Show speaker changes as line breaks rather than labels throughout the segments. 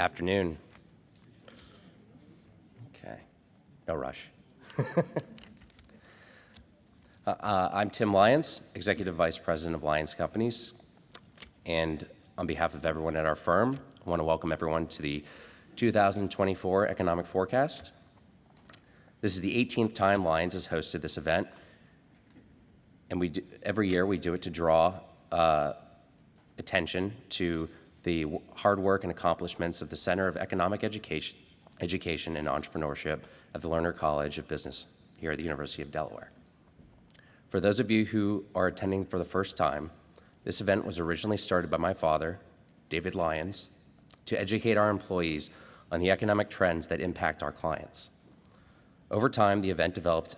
afternoon. Okay, no rush. I'm Tim Lyons, Executive Vice President of Lyons Companies, and on behalf of everyone at our firm, I want to welcome everyone to the 2024 Economic Forecast. This is the 18th time Lyons has hosted this event, and every year we do it to draw attention to the hard work and accomplishments of the Center of Economic Education and Entrepreneurship at the Lerner College of Business here at the University of Delaware. For those of you who are attending for the first time, this event was originally started by my father, David Lyons, to educate our employees on the economic trends that impact our clients. Over time, the event developed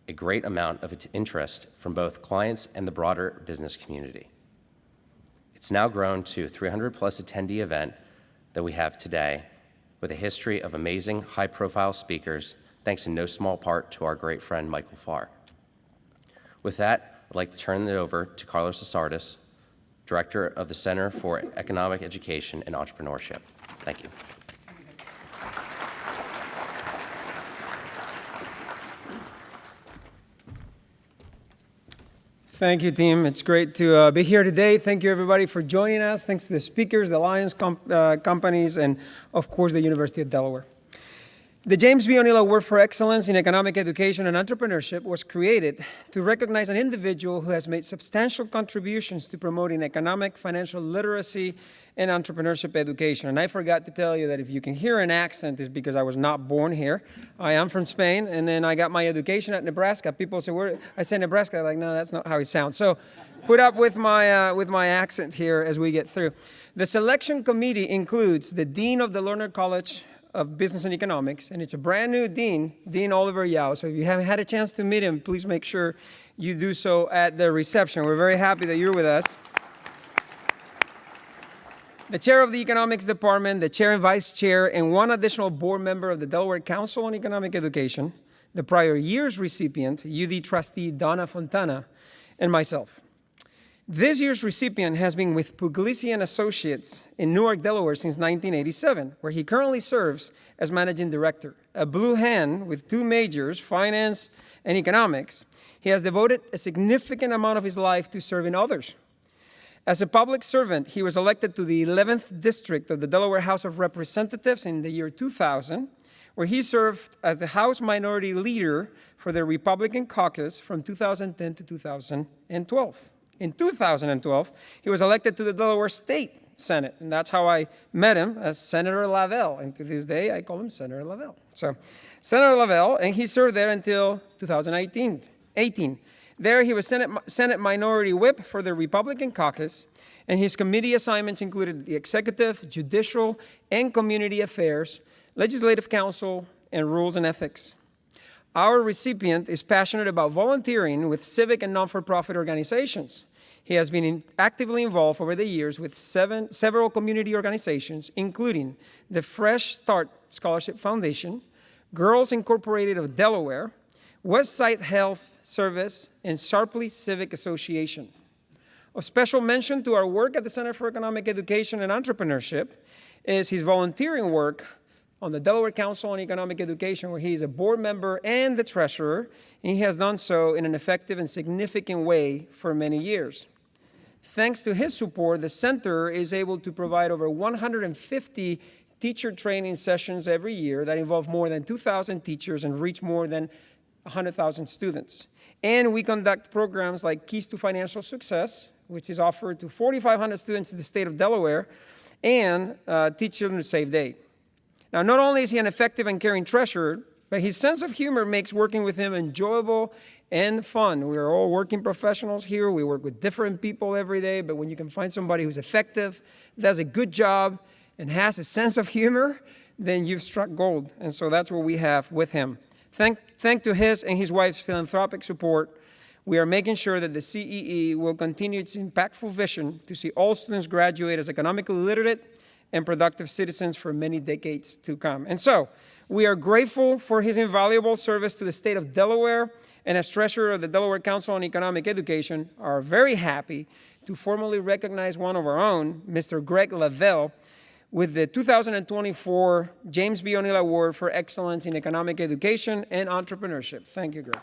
a great amount of interest from both clients and the broader business community. It's now grown to a 300-plus attendee event that we have today with a history of amazing high-profile speakers, thanks in no small part to our great friend, Michael Farr. With that, I'd like to turn it over to Carlos Asardas, Director of the Center for Economic Education and Entrepreneurship. Thank you.
Thank you, team. It's great to be here today. Thank you, everybody, for joining us. Thanks to the speakers, the Lyons Companies, and, of course, the University of Delaware. The James B. O'Neill Award for Excellence in Economic Education and Entrepreneurship was created to recognize an individual who has made substantial contributions to promoting economic, financial literacy, and entrepreneurship education. And I forgot to tell you that if you can hear an accent, it's because I was not born here. I am from Spain, and then I got my education at Nebraska. People say, "Where?" I say Nebraska. They're like, no, that's not how it sounds. So put up with my accent here as we get through. The selection committee includes the Dean of the Lerner College of Business and Economics, and it's a brand new dean, Dean Oliver Yao. So if you haven't had a chance to meet him, please make sure you do so at the reception. We're very happy that you're with us. The chair of the economics department, the chair and vice chair, and one additional board member of the Delaware Council on Economic Education, the prior year's recipient, UD trustee Donna Fontana, and myself. This year's recipient has been with Puglisi Associates in Newark, Delaware since 1987, where he currently serves as managing director. A blue hand with two majors, finance and economics, he has devoted a significant amount of his life to serving others. As a public servant, he was elected to the 11th District of the Delaware House of Representatives in the year 2000, where he served as the House Minority Leader for the Republican caucus from 2010 to 2012. In 2012, he was elected to the Delaware State Senate, and that's how I met him, as Senator Lavelle. And to this day, I call him Senator Lavelle. So, Senator Lavelle, and he served there until 2018. There, he was Senate Minority Whip for the Republican caucus, and his committee assignments included the Executive, Judicial, and Community Affairs, Legislative Council, and Rules and Ethics. Our recipient is passionate about volunteering with civic and non-for-profit organizations. He has been actively involved over the years with several community organizations, including the Fresh Start Scholarship Foundation, Girls Incorporated of Delaware, Westside Health Service, and Sharpley Civic Association. Of special mention to our work at the Center for Economic Education and Entrepreneurship is his volunteering work on the Delaware Council on Economic Education, where he is a board member and the treasurer, and he has done so in an effective and significant way for many years. Thanks to his support, the center is able to provide over 150 teacher training sessions every year that involve more than 2,000 teachers and reach more than 100,000 students. And we conduct programs like Keys to Financial Success, which is offered to 4,500 students in the state of Delaware, and Teach Children to Save Day. Now, not only is he an effective and caring treasurer, but his sense of humor makes working with him enjoyable and fun. We are all working professionals here. We work with different people every day, but when you can find somebody who's effective, does a good job, and has a sense of humor, then you've struck gold. And so that's what we have with him. Thanks to his and his wife's philanthropic support, we are making sure that the CEE will continue its impactful vision to see all students graduate as economically literate and productive citizens for many decades to come. And so, we are grateful for his invaluable service to the state of Delaware, and as treasurer of the Delaware Council on Economic Education, are very happy to formally recognize one of our own, Mr. Greg Lavelle, with the 2024 James B. O'Neill Award for Excellence in Economic Education and Entrepreneurship. Thank you, Greg.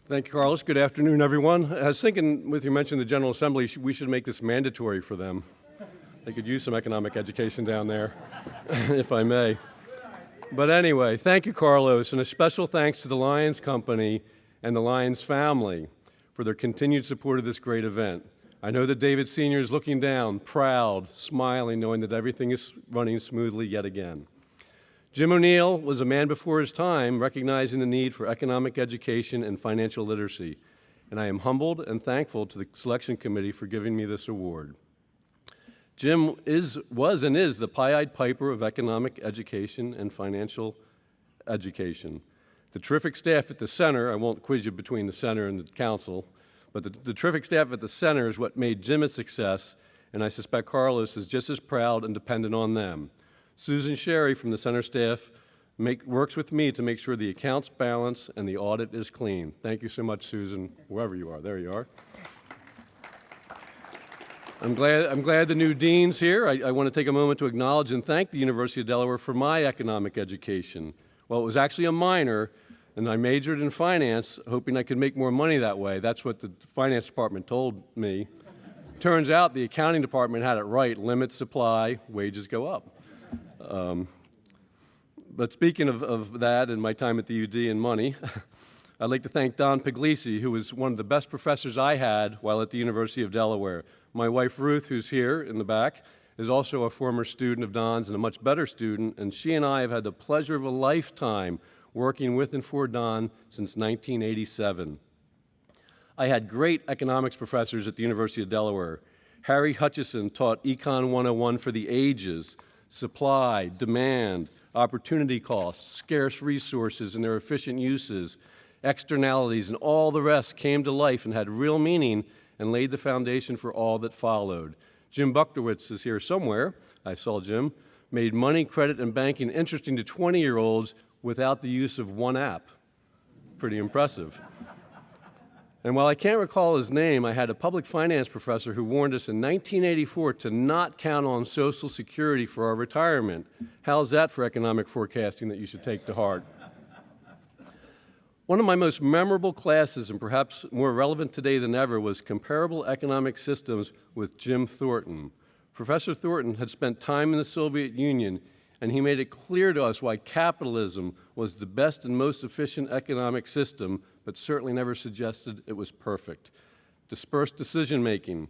Thank you, Carlos. Good afternoon, everyone. I was thinking, with your mention of the General Assembly, we should make this mandatory for them. They could use some economic education down there, if I may. But anyway, thank you, Carlos, and a special thanks to the Lyons Company and the Lyons family for their continued support of this great event. I know that David Sr. is looking down, proud, smiling, knowing that everything is running smoothly yet again. Jim O'Neill was a man before his time, recognizing the need for economic education and financial literacy, and I am humbled and thankful to the selection committee for giving me this award. Jim was and is the Pied Piper of economic education and financial education. The terrific staff at the center, I won't quiz you between the center and the council, but the terrific staff at the center is what made Jim a success, and I suspect Carlos is just as proud and dependent on them. Susan Sherry from the center staff works with me to make sure the accounts balance and the audit is clean. Thank you so much, Susan, wherever you are. There you are. I'm glad the new dean's here. I want to take a moment to acknowledge and thank the University of Delaware for my economic education. Well, it was actually a minor, and I majored in finance, hoping I could make more money that way. That's what the finance department told me. Turns out the accounting department had it right. Limit supply, wages go up. But speaking of that and my time at the UD and money, I'd like to thank Don Puglisi, who was one of the best professors I had while at the University of Delaware. My wife, Ruth, who's here in the back, is also a former student of Don's and a much better student, and she and I have had the pleasure of a lifetime working with and for Don since 1987. I had great economics professors at the University of Delaware. Harry Hutchison taught Econ 101 for the ages, supply, demand, opportunity costs, scarce resources and their efficient uses, externalities, and all the rest came to life and had real meaning and laid the foundation for all that followed. Jim Buchterwitz is here somewhere. I saw Jim. Made money, credit, and banking interesting to 20-year-olds without the use of one app. Pretty impressive. And while I can't recall his name, I had a public finance professor who warned us in 1984 to not count on Social Security for our retirement. How's that for economic forecasting that you should take to heart? One of my most memorable classes, and perhaps more relevant today than ever, was Comparable Economic Systems with Jim Thornton. Professor Thornton had spent time in the Soviet Union, and he made it clear to us why capitalism was the best and most efficient economic system, but certainly never suggested it was perfect. Dispersed decision-making,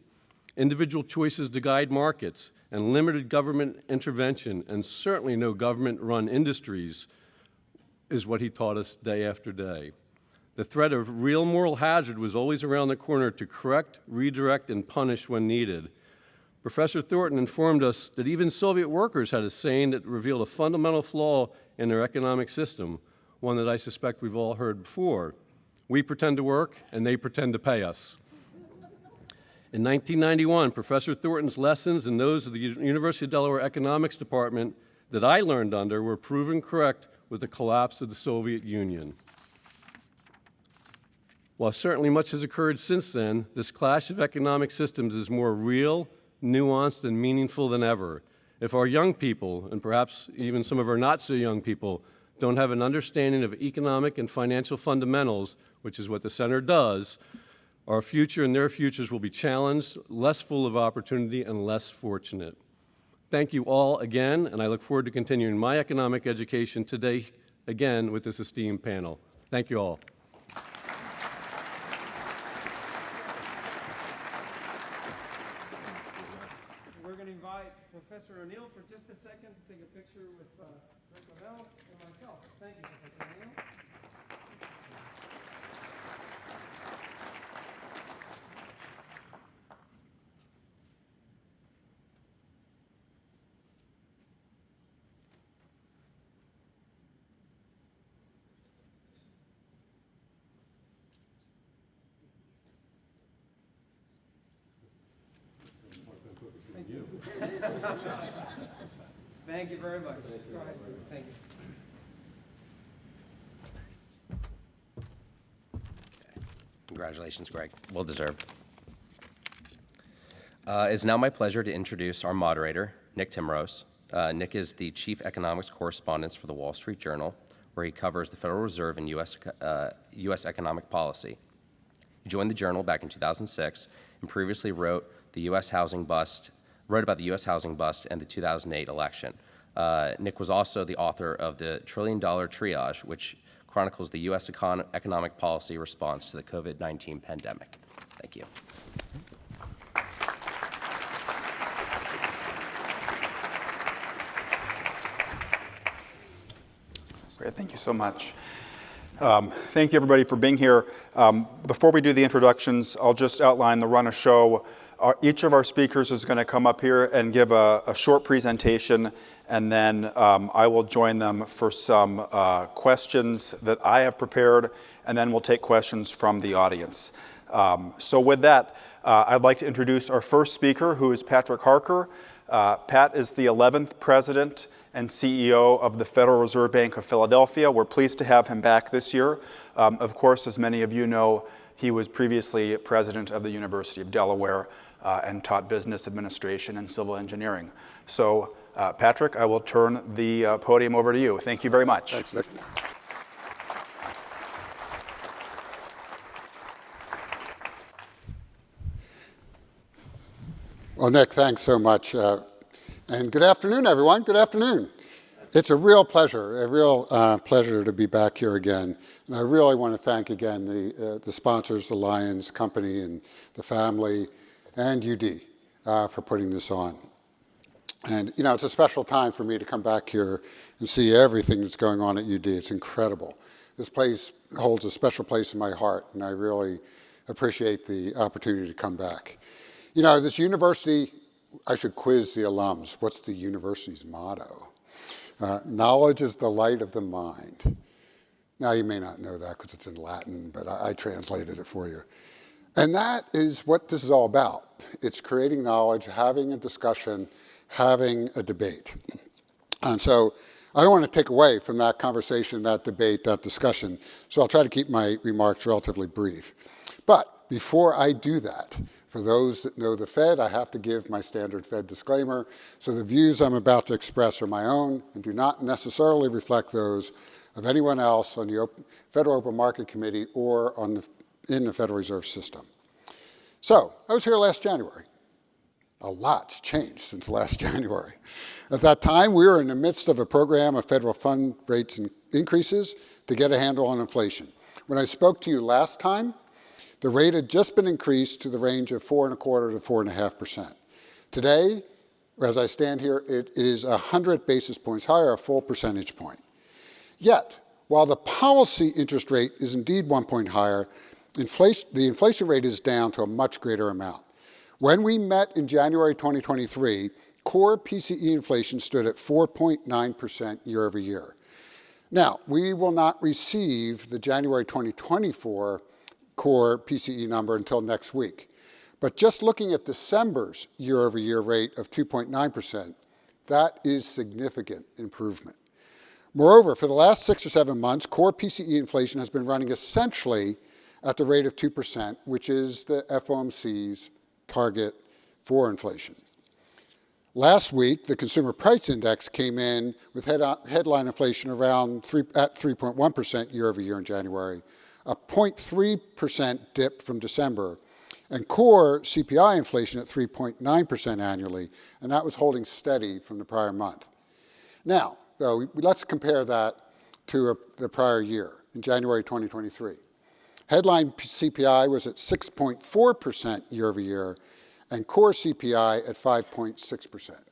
individual choices to guide markets, and limited government intervention, and certainly no government-run industries, is what he taught us day after day. The threat of real moral hazard was always around the corner to correct, redirect, and punish when needed. Professor Thornton informed us that even Soviet workers had a saying that revealed a fundamental flaw in their economic system, one that I suspect we've all heard before. We pretend to work, and they pretend to pay us. In 1991, Professor Thornton's lessons and those of the University of Delaware Economics Department that I learned under were proven correct with the collapse of the Soviet Union. While certainly much has occurred since then, this clash of economic systems is more real, nuanced, and meaningful than ever. If our young people, and perhaps even some of our not-so-young people, don't have an understanding of economic and financial fundamentals, which is what the Center does, our future and their futures will be challenged, less full of opportunity, and less fortunate. Thank you all again, and I look forward to continuing my economic education today again with this esteemed panel. Thank you all.
We're going to invite Professor O'Neill for just a second to take a picture with Lavelle and myself. Thank you, Professor O'Neill. Thank you. Thank you very much. Go ahead. Thank you.
Congratulations, Greg. Well deserved. It is now my pleasure to introduce our moderator, Nick Timiraos. Nick is the Chief Economics Correspondent for the Wall Street Journal, where he covers the Federal Reserve and U.S. economic policy. He joined the Journal back in 2006 and previously wrote about the U.S. housing bust and the 2008 election. Nick was also the author of the $1 Trillion Triage, which chronicles the U.S. economic policy response to the COVID-19 pandemic. Thank you.
Great, thank you so much. Thank you, everybody, for being here. Before we do the introductions, I'll just outline the run of show. Each of our speakers is going to come up here and give a short presentation, and then I will join them for some questions that I have prepared, and then we'll take questions from the audience. So with that, I'd like to introduce our first speaker, who is Patrick Harker. Pat is the 11th president and CEO of the Federal Reserve Bank of Philadelphia. We're pleased to have him back this year. Of course, as many of you know, he was previously president of the University of Delaware and taught business administration and civil engineering. So, Patrick, I will turn the podium over to you. Thank you very much.
Thanks, Nick. Well, Nick, thanks so much. And good afternoon, everyone. Good afternoon. It's a real pleasure to be back here again. And I really want to thank again the sponsors, the Lyons Company and the family, and UD for putting this on. And, you know, it's a special time for me to come back here and see everything that's going on at UD. It's incredible. This place holds a special place in my heart, and I really appreciate the opportunity to come back. You know, this university, I should quiz the alums. What's the university's motto? Knowledge is the light of the mind. Now, you may not know that because it's in Latin, but I translated it for you. And that is what this is all about. It's creating knowledge, having a discussion, having a debate. And so I don't want to take away from that conversation, that debate, that discussion. So I'll try to keep my remarks relatively brief. But before I do that, for those that know the Fed, I have to give my standard Fed disclaimer. So the views I'm about to express are my own and do not necessarily reflect those of anyone else on the Federal Open Market Committee or in the Federal Reserve System. So I was here last January. A lot's changed since last January. At that time, we were in the midst of a program of federal fund rates increases to get a handle on inflation. When I spoke to you last time, the rate had just been increased to the range of 4.25% to 4.5%. Today, as I stand here, it is 100 basis points higher, a full percentage point. Yet, while the policy interest rate is indeed 1 point higher, the inflation rate is down to a much greater amount. When we met in January 2023, core PCE inflation stood at 4.9% year over year. Now, we will not receive the January 2024 core PCE number until next week. But just looking at December's year-over-year rate of 2.9%, that is significant improvement. Moreover, for the last 6 or 7 months, core PCE inflation has been running essentially at the rate of 2%, which is the FOMC's target for inflation. Last week, the Consumer Price Index came in with headline inflation around at 3.1% year over year in January, a 0.3% dip from December, and core CPI inflation at 3.9% annually, and that was holding steady from the prior month. Now, though, let's compare that to the prior year, in January 2023. Headline CPI was at 6.4% year over year, and core CPI at 5.6%.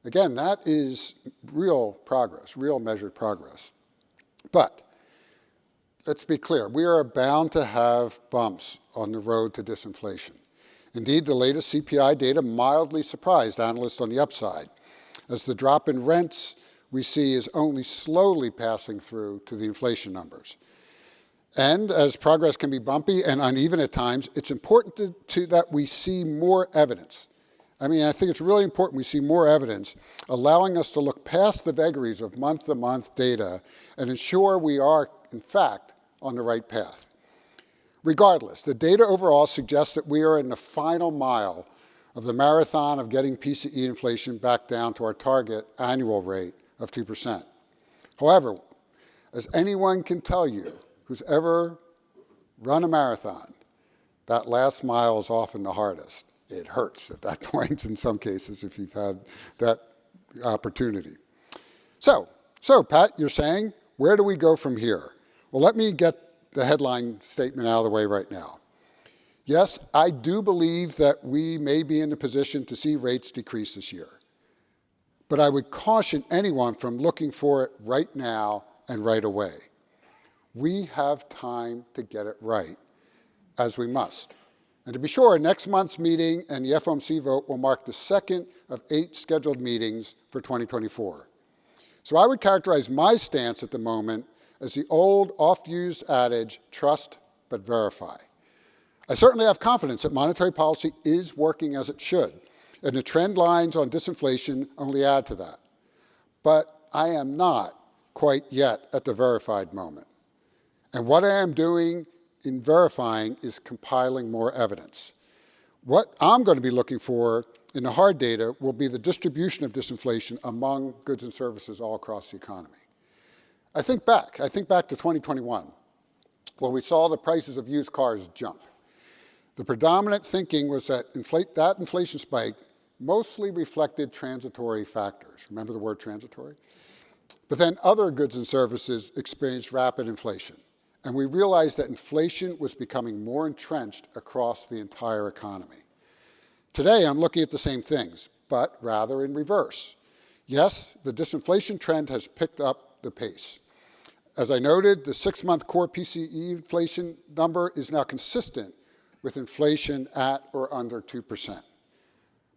Again, that is real progress, real measured progress. But let's be clear, we are bound to have bumps on the road to disinflation. Indeed, the latest CPI data mildly surprised analysts on the upside, as the drop in rents we see is only slowly passing through to the inflation numbers. And as progress can be bumpy and uneven at times, it's important that we see more evidence I mean, I think it's really important we see more evidence allowing us to look past the vagaries of month-to-month data and ensure we are, in fact, on the right path. Regardless, the data overall suggests that we are in the final mile of the marathon of getting PCE inflation back down to our target annual rate of 2%. However, as anyone can tell you who's ever run a marathon, that last mile is often the hardest. It hurts at that point in some cases if you've had that opportunity. So Pat, you're saying, where do we go from here? Well, let me get the headline statement out of the way right now. Yes, I do believe that we may be in a position to see rates decrease this year. But I would caution anyone from looking for it right now and right away. We have time to get it right, as we must. And to be sure, next month's meeting and the FOMC vote will mark the second of 8 scheduled meetings for 2024. So I would characterize my stance at the moment as the old, oft-used adage, trust but verify. I certainly have confidence that monetary policy is working as it should, and the trend lines on disinflation only add to that. But I am not quite yet at the verified moment. And what I am doing in verifying is compiling more evidence. What I'm going to be looking for in the hard data will be the distribution of disinflation among goods and services all across the economy. I think back to 2021, when we saw the prices of used cars jump. The predominant thinking was that inflation spike mostly reflected transitory factors. Remember the word transitory? But then other goods and services experienced rapid inflation. And we realized that inflation was becoming more entrenched across the entire economy. Today, I'm looking at the same things, but rather in reverse. Yes, the disinflation trend has picked up the pace. As I noted, the 6-month core PCE inflation number is now consistent with inflation at or under 2%.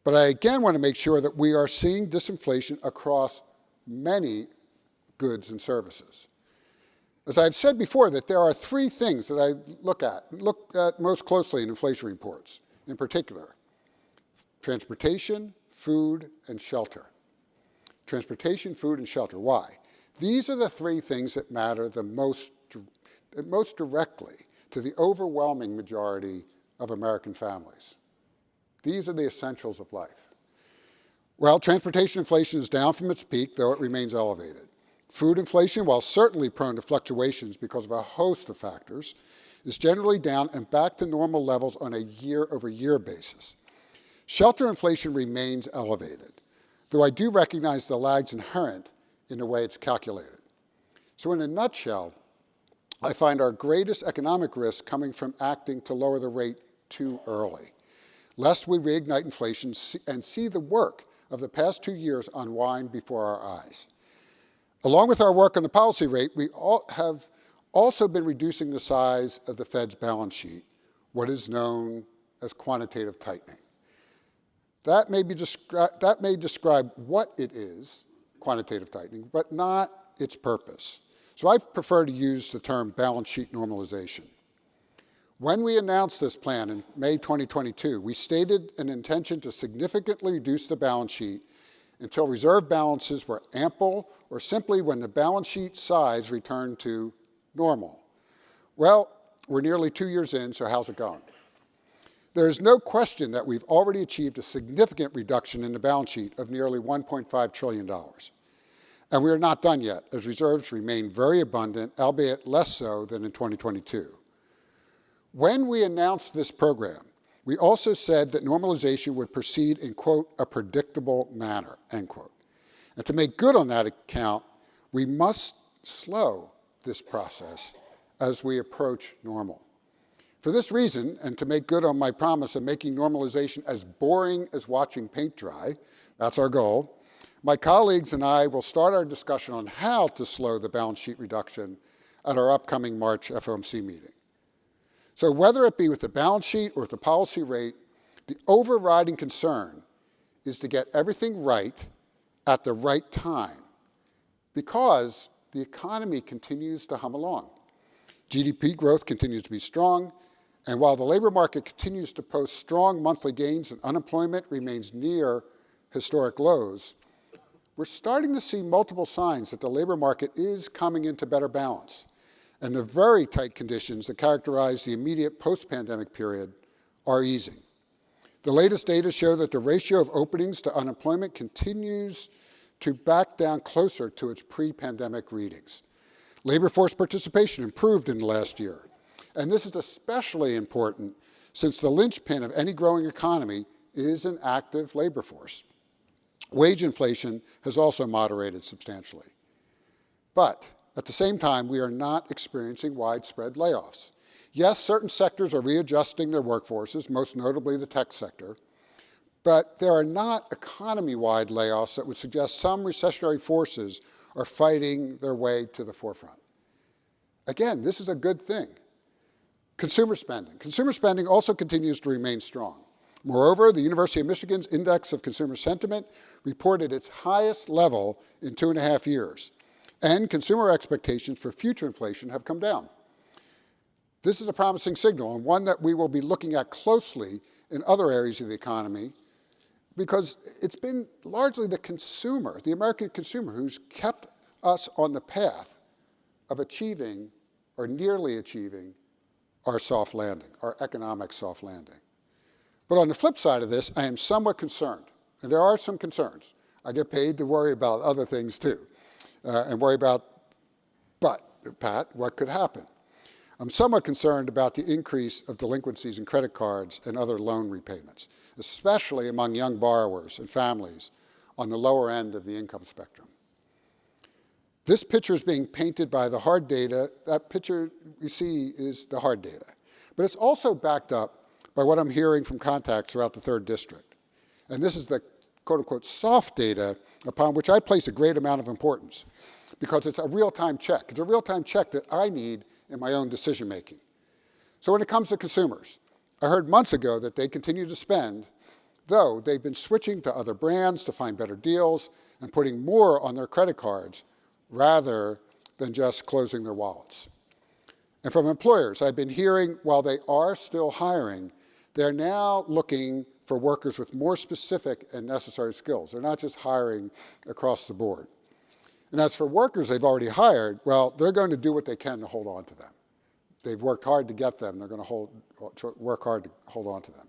But I again want to make sure that we are seeing disinflation across many goods and services. As I've said before, that there are 3 things that I look at most closely in inflation reports, in particular: transportation, food, and shelter. Transportation, food, and shelter. Why? These are the 3 things that matter the most directly to the overwhelming majority of American families. These are the essentials of life. Well, transportation inflation is down from its peak, though it remains elevated. Food inflation, while certainly prone to fluctuations because of a host of factors, is generally down and back to normal levels on a year-over-year basis. Shelter inflation remains elevated, though I do recognize the lags inherent in the way it's calculated. So in a nutshell, I find our greatest economic risk coming from acting to lower the rate too early, lest we reignite inflation and see the work of the past 2 years unwind before our eyes. Along with our work on the policy rate, we have also been reducing the size of the Fed's balance sheet, what is known as quantitative tightening. That may describe what it is, quantitative tightening, but not its purpose. So I prefer to use the term balance sheet normalization. When we announced this plan in May 2022, we stated an intention to significantly reduce the balance sheet until reserve balances were ample or simply when the balance sheet size returned to normal. Well, we're nearly 2 years in, so how's it going? There is no question that we've already achieved a significant reduction in the balance sheet of nearly $1.5 trillion. And we are not done yet, as reserves remain very abundant, albeit less so than in 2022. When we announced this program, we also said that normalization would proceed in, quote, a predictable manner, end quote. And to make good on that account, we must slow this process as we approach normal. For this reason, and to make good on my promise of making normalization as boring as watching paint dry, that's our goal, my colleagues and I will start our discussion on how to slow the balance sheet reduction at our upcoming March FOMC meeting. So whether it be with the balance sheet or with the policy rate, the overriding concern is to get everything right at the right time because the economy continues to hum along. GDP growth continues to be strong, And while the labor market continues to post strong monthly gains and unemployment remains near historic lows, we're starting to see multiple signs that the labor market is coming into better balance, and the very tight conditions that characterize the immediate post-pandemic period are easing. The latest data show that the ratio of openings to unemployment continues to back down closer to its pre-pandemic readings. Labor force participation improved in the last year, and this is especially important since the linchpin of any growing economy is an active labor force. Wage inflation has also moderated substantially. But at the same time, we are not experiencing widespread layoffs. Yes, certain sectors are readjusting their workforces, most notably the tech sector, but there are not economy-wide layoffs that would suggest some recessionary forces are fighting their way to the forefront. Again, this is a good thing. Consumer spending. Consumer spending also continues to remain strong. Moreover, the University of Michigan's Index of Consumer Sentiment reported its highest level in 2.5 years, and consumer expectations for future inflation have come down. This is a promising signal, and one that we will be looking at closely in other areas of the economy, because it's been largely the consumer, the American consumer, who's kept us on the path of achieving, or nearly achieving, our soft landing, our economic soft landing. But on the flip side of this, I am somewhat concerned, and there are some concerns. I get paid to worry about other things too, and worry about, but, Pat, what could happen? I'm somewhat concerned about the increase of delinquencies in credit cards and other loan repayments, especially among young borrowers and families on the lower end of the income spectrum. This picture is being painted by the hard data. That picture you see is the hard data. But it's also backed up by what I'm hearing from contacts throughout the 3rd District. And this is the quote-unquote soft data upon which I place a great amount of importance, because it's a real-time check. It's a real-time check that I need in my own decision-making. So when it comes to consumers, I heard months ago that they continue to spend, though they've been switching to other brands to find better deals and putting more on their credit cards rather than just closing their wallets. And from employers, I've been hearing while they are still hiring, they're now looking for workers with more specific and necessary skills. They're not just hiring across the board. And as for workers they've already hired, well, they're going to do what they can to hold on to them. They've worked hard to get them. They're going to work hard to hold on to them.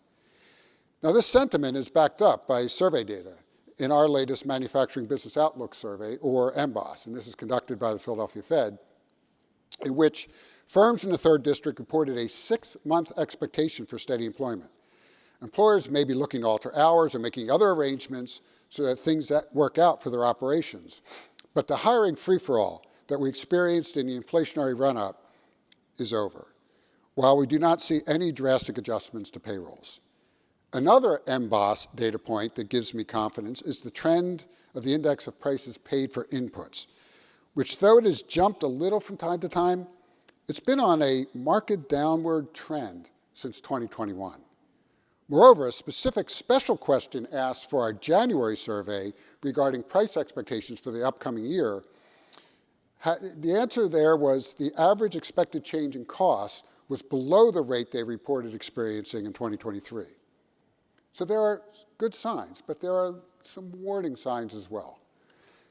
Now, this sentiment is backed up by survey data in our latest Manufacturing Business Outlook Survey, or MBOS, and this is conducted by the Philadelphia Fed, in which firms in the 3rd District reported a 6-month expectation for steady employment. Employers may be looking to alter hours or making other arrangements so that things that work out for their operations. But the hiring free-for-all that we experienced in the inflationary run-up is over, while we do not see any drastic adjustments to payrolls. Another MBOS data point that gives me confidence is the trend of the index of prices paid for inputs, which, though it has jumped a little from time to time, it's been on a marked downward trend since 2021. Moreover, a specific special question asked for our January survey regarding price expectations for the upcoming year, the answer there was the average expected change in costs was below the rate they reported experiencing in 2023. So there are good signs, but there are some warning signs as well.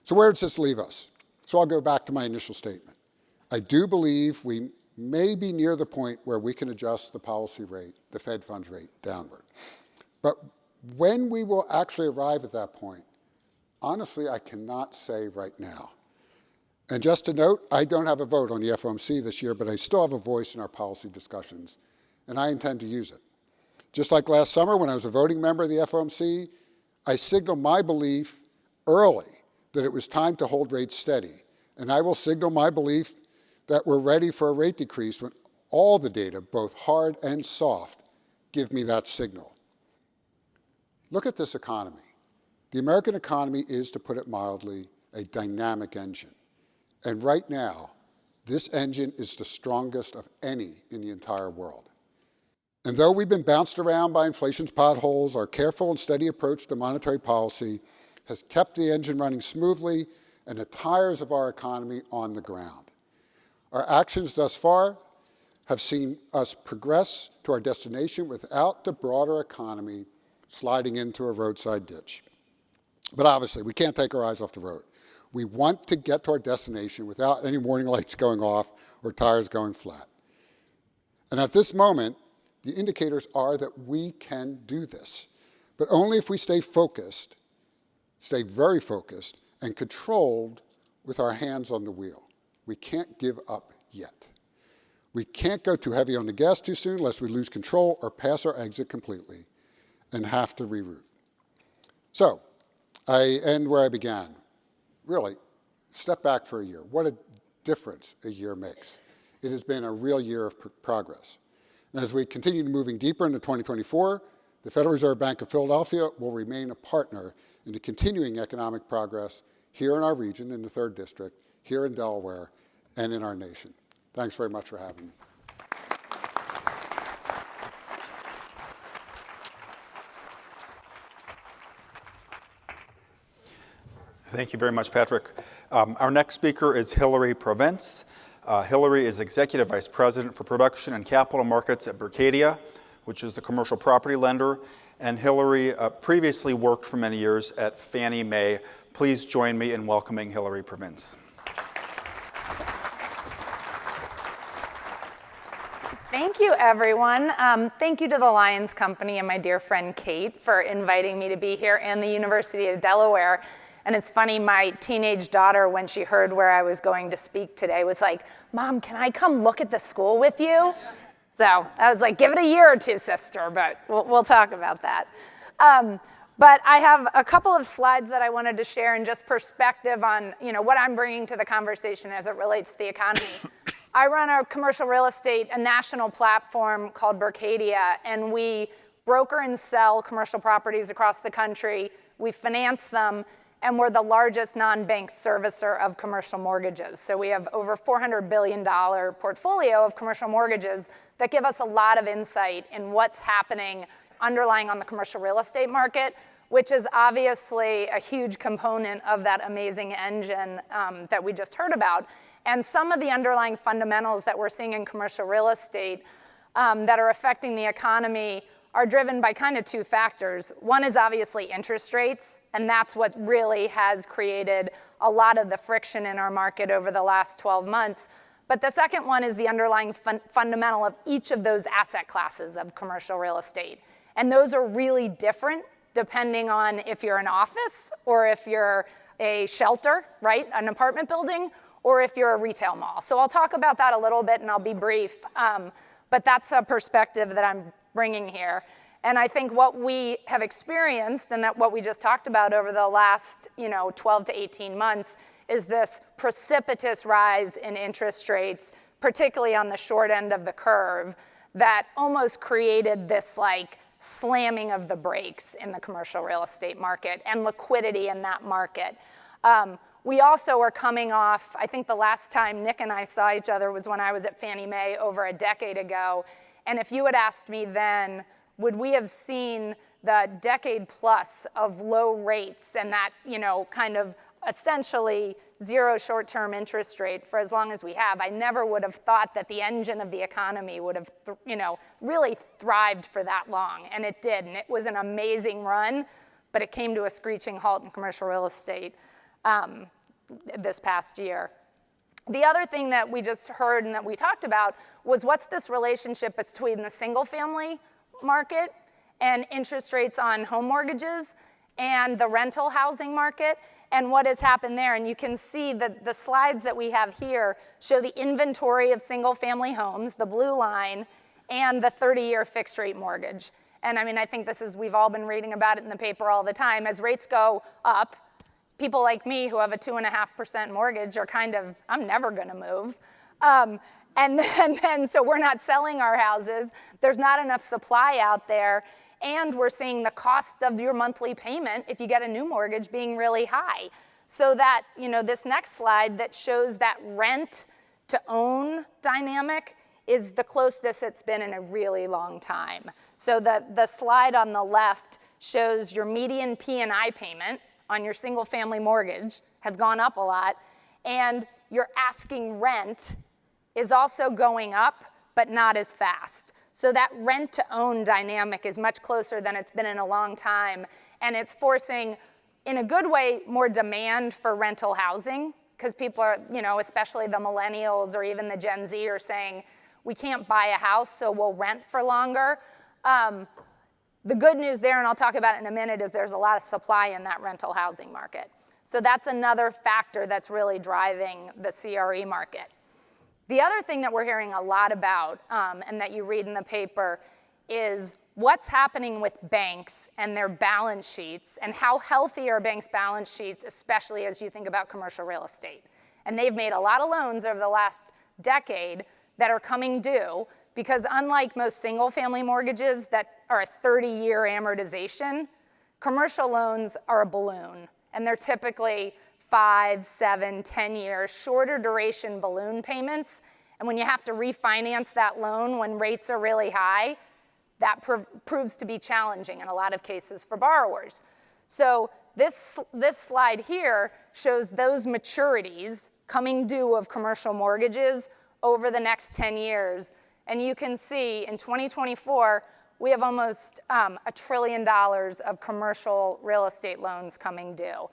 So where does this leave us? So I'll go back to my initial statement. I do believe we may be near the point where we can adjust the policy rate, the Fed funds rate, downward. But when we will actually arrive at that point, honestly, I cannot say right now. And just to note, I don't have a vote on the FOMC this year, but I still have a voice in our policy discussions, and I intend to use it. Just like last summer when I was a voting member of the FOMC, I signaled my belief early that it was time to hold rates steady. And I will signal my belief that we're ready for a rate decrease when all the data, both hard and soft, give me that signal. Look at this economy. The American economy is, to put it mildly, a dynamic engine. And right now, this engine is the strongest of any in the entire world. And though we've been bounced around by inflation's potholes, our careful and steady approach to monetary policy has kept the engine running smoothly and the tires of our economy on the ground. Our actions thus far have seen us progress to our destination without the broader economy sliding into a roadside ditch. But obviously, we can't take our eyes off the road. We want to get to our destination without any warning lights going off or tires going flat. And at this moment, the indicators are that we can do this, but only if we stay focused, stay very focused, and controlled with our hands on the wheel. We can't give up yet. We can't go too heavy on the gas too soon lest we lose control or pass our exit completely and have to reroute. So I end where I began. Really, step back for a year. What a difference a year makes. It has been a real year of progress. And as we continue moving deeper into 2024, the Federal Reserve Bank of Philadelphia will remain a partner in the continuing economic progress here in our region, in the 3rd District, here in Delaware, and in our nation. Thanks very much for having me.
Thank you very much, Patrick. Our next speaker is Hilary Provinse. Hilary is Executive Vice President for Production and Capital Markets at Berkadia, which is a commercial property lender. And Hilary previously worked for many years at Fannie Mae. Please join me in welcoming Hilary Provinse.
Thank you, everyone. Thank you to the Lyons Company and my dear friend Kate for inviting me to be here, and the University of Delaware. And it's funny, my teenage daughter, when she heard where I was going to speak today, was like, "Mom, can I come look at the school with you?" So I was like, "Give it a year or two, sister," but we'll talk about that. But I have a couple of slides that I wanted to share and just perspective on what I'm bringing to the conversation as it relates to the economy. I run a commercial real estate, a national platform called Berkadia, and we broker and sell commercial properties across the country. We finance them, and we're the largest non-bank servicer of commercial mortgages. So we have over $400 billion portfolio of commercial mortgages that give us a lot of insight in what's happening underlying on the commercial real estate market, which is obviously a huge component of that amazing engine that we just heard about. And some of the underlying fundamentals that we're seeing in commercial real estate that are affecting the economy are driven by kind of two factors. One is obviously interest rates, and that's what really has created a lot of the friction in our market over the last 12 months. But the second one is the underlying fundamental of each of those asset classes of commercial real estate. And those are really different depending on if you're an office or if you're a shelter, right, an apartment building, or if you're a retail mall. So I'll talk about that a little bit and I'll be brief, but that's a perspective that I'm bringing here. And I think what we have experienced and that what we just talked about over the last 12 to 18 months is this precipitous rise in interest rates, particularly on the short end of the curve, that almost created this like slamming of the brakes in the commercial real estate market and liquidity in that market. We also are coming off, I think the last time Nick and I saw each other was when I was at Fannie Mae over a decade ago. And if you had asked me then, would we have seen the decade plus of low rates and that, kind of essentially zero short-term interest rate for as long as we have, I never would have thought that the engine of the economy would have, really thrived for that long. And it did. And it was an amazing run, but it came to a screeching halt in commercial real estate this past year. The other thing that we just heard and that we talked about was what's this relationship between the single-family market and interest rates on home mortgages and the rental housing market and what has happened there. And you can see that the slides that we have here show the inventory of single-family homes, the blue line, and the 30-year fixed-rate mortgage. And I mean, I think we've all been reading about it in the paper all the time. As rates go up, people like me who have a 2.5% mortgage are kind of, I'm never gonna move. And then, so we're not selling our houses. There's not enough supply out there. And we're seeing the cost of your monthly payment, if you get a new mortgage, being really high. So that, this next slide that shows that rent to own dynamic is the closest it's been in a really long time. So the slide on the left shows your median P&I payment on your single family mortgage has gone up a lot, and your asking rent is also going up, but not as fast. So that rent-to-own dynamic is much closer than it's been in a long time, and it's forcing, in a good way, more demand for rental housing, because people are, especially the millennials or even the Gen Z are saying, we can't buy a house, so we'll rent for longer. The good news there, and I'll talk about it in a minute, is there's a lot of supply in that rental housing market. So that's another factor that's really driving the CRE market. The other thing that we're hearing a lot about, and that you read in the paper, is what's happening with banks and their balance sheets, and how healthy are banks' balance sheets, especially as you think about commercial real estate. And they've made a lot of loans over the last decade that are coming due, because unlike most single-family mortgages that are a 30-year amortization, commercial loans are a balloon, and they're typically 5, 7, 10 years, shorter duration balloon payments. And when you have to refinance that loan when rates are really high, that proves to be challenging in a lot of cases for borrowers. So this slide here shows those maturities coming due of commercial mortgages over the next 10 years. And you can see in 2024, we have almost $1 trillion of commercial real estate loans coming due.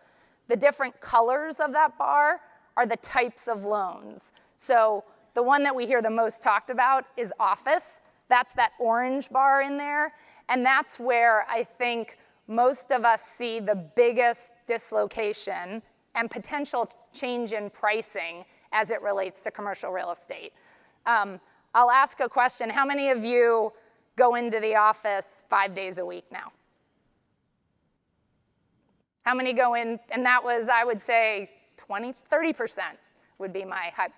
The different colors of that bar are the types of loans. So the one that we hear the most talked about is office. That's that orange bar in there. And that's where I think most of us see the biggest dislocation and potential change in pricing as it relates to commercial real estate. I'll ask a question. How many of you go into the office 5 days a week now? How many go in? And that was, I would say, 30% would be my hype.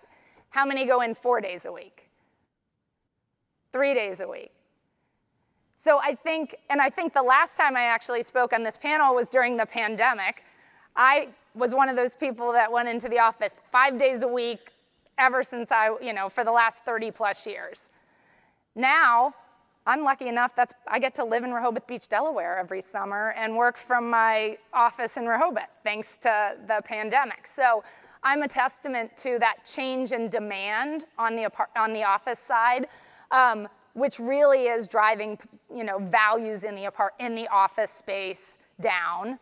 How many go in 4 days a week? 3 days a week? So I think the last time I actually spoke on this panel was during the pandemic. I was one of those people that went into the office 5 days a week ever since for the last 30 plus years. Now, I'm lucky enough I get to live in Rehoboth Beach, Delaware every summer and work from my office in Rehoboth, thanks to the pandemic. So I'm a testament to that change in demand on the office side, which really is driving values in the office space down.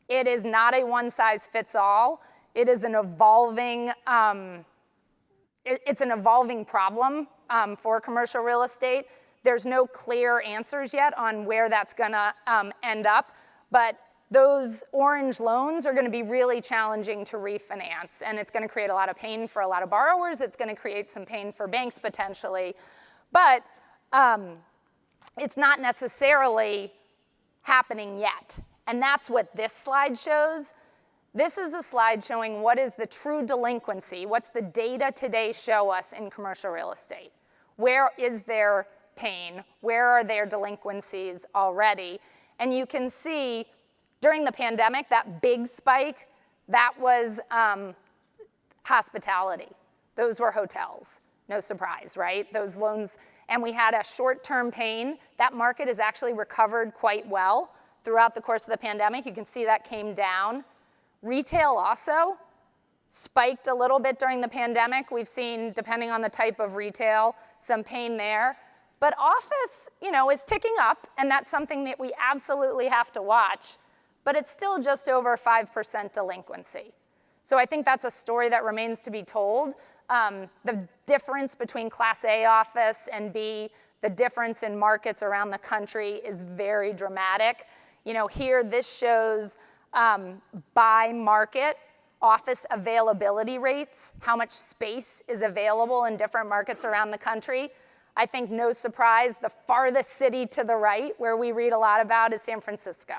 It is not a one-size-fits-all. It is an evolving it's an evolving problem for commercial real estate. There's no clear answers yet on where that's going to end up, but those orange loans are going to be really challenging to refinance, and it's going to create a lot of pain for a lot of borrowers. It's going to create some pain for banks potentially, but it's not necessarily happening yet, and that's what this slide shows. This is a slide showing what is the true delinquency, what's the data today show us in commercial real estate. Where is there pain? Where are there delinquencies already? And you can see during the pandemic, that big spike, that was hospitality. Those were hotels. No surprise, right? Those loans, and we had a short-term pain. That market has actually recovered quite well throughout the course of the pandemic. You can see that came down. Retail also spiked a little bit during the pandemic. We've seen, depending on the type of retail, some pain there. But office, is ticking up, and that's something that we absolutely have to watch, but it's still just over 5% delinquency. So I think that's a story that remains to be told. The difference between Class A office and B, the difference in markets around the country is very dramatic. Here this shows by market office availability rates, how much space is available in different markets around the country. I think no surprise, the farthest city to the right, where we read a lot about, is San Francisco.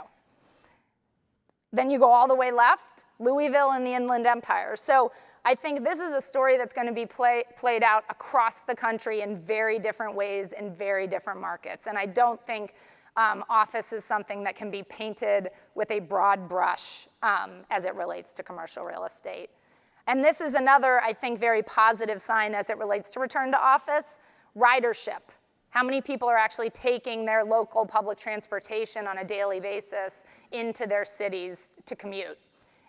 Then you go all the way left, Louisville and the Inland Empire. So I think this is a story that's going to be played out across the country in very different ways in very different markets. And I don't think office is something that can be painted with a broad brush as it relates to commercial real estate. And this is another, I think, very positive sign as it relates to return to office. Ridership. How many people are actually taking their local public transportation on a daily basis into their cities to commute?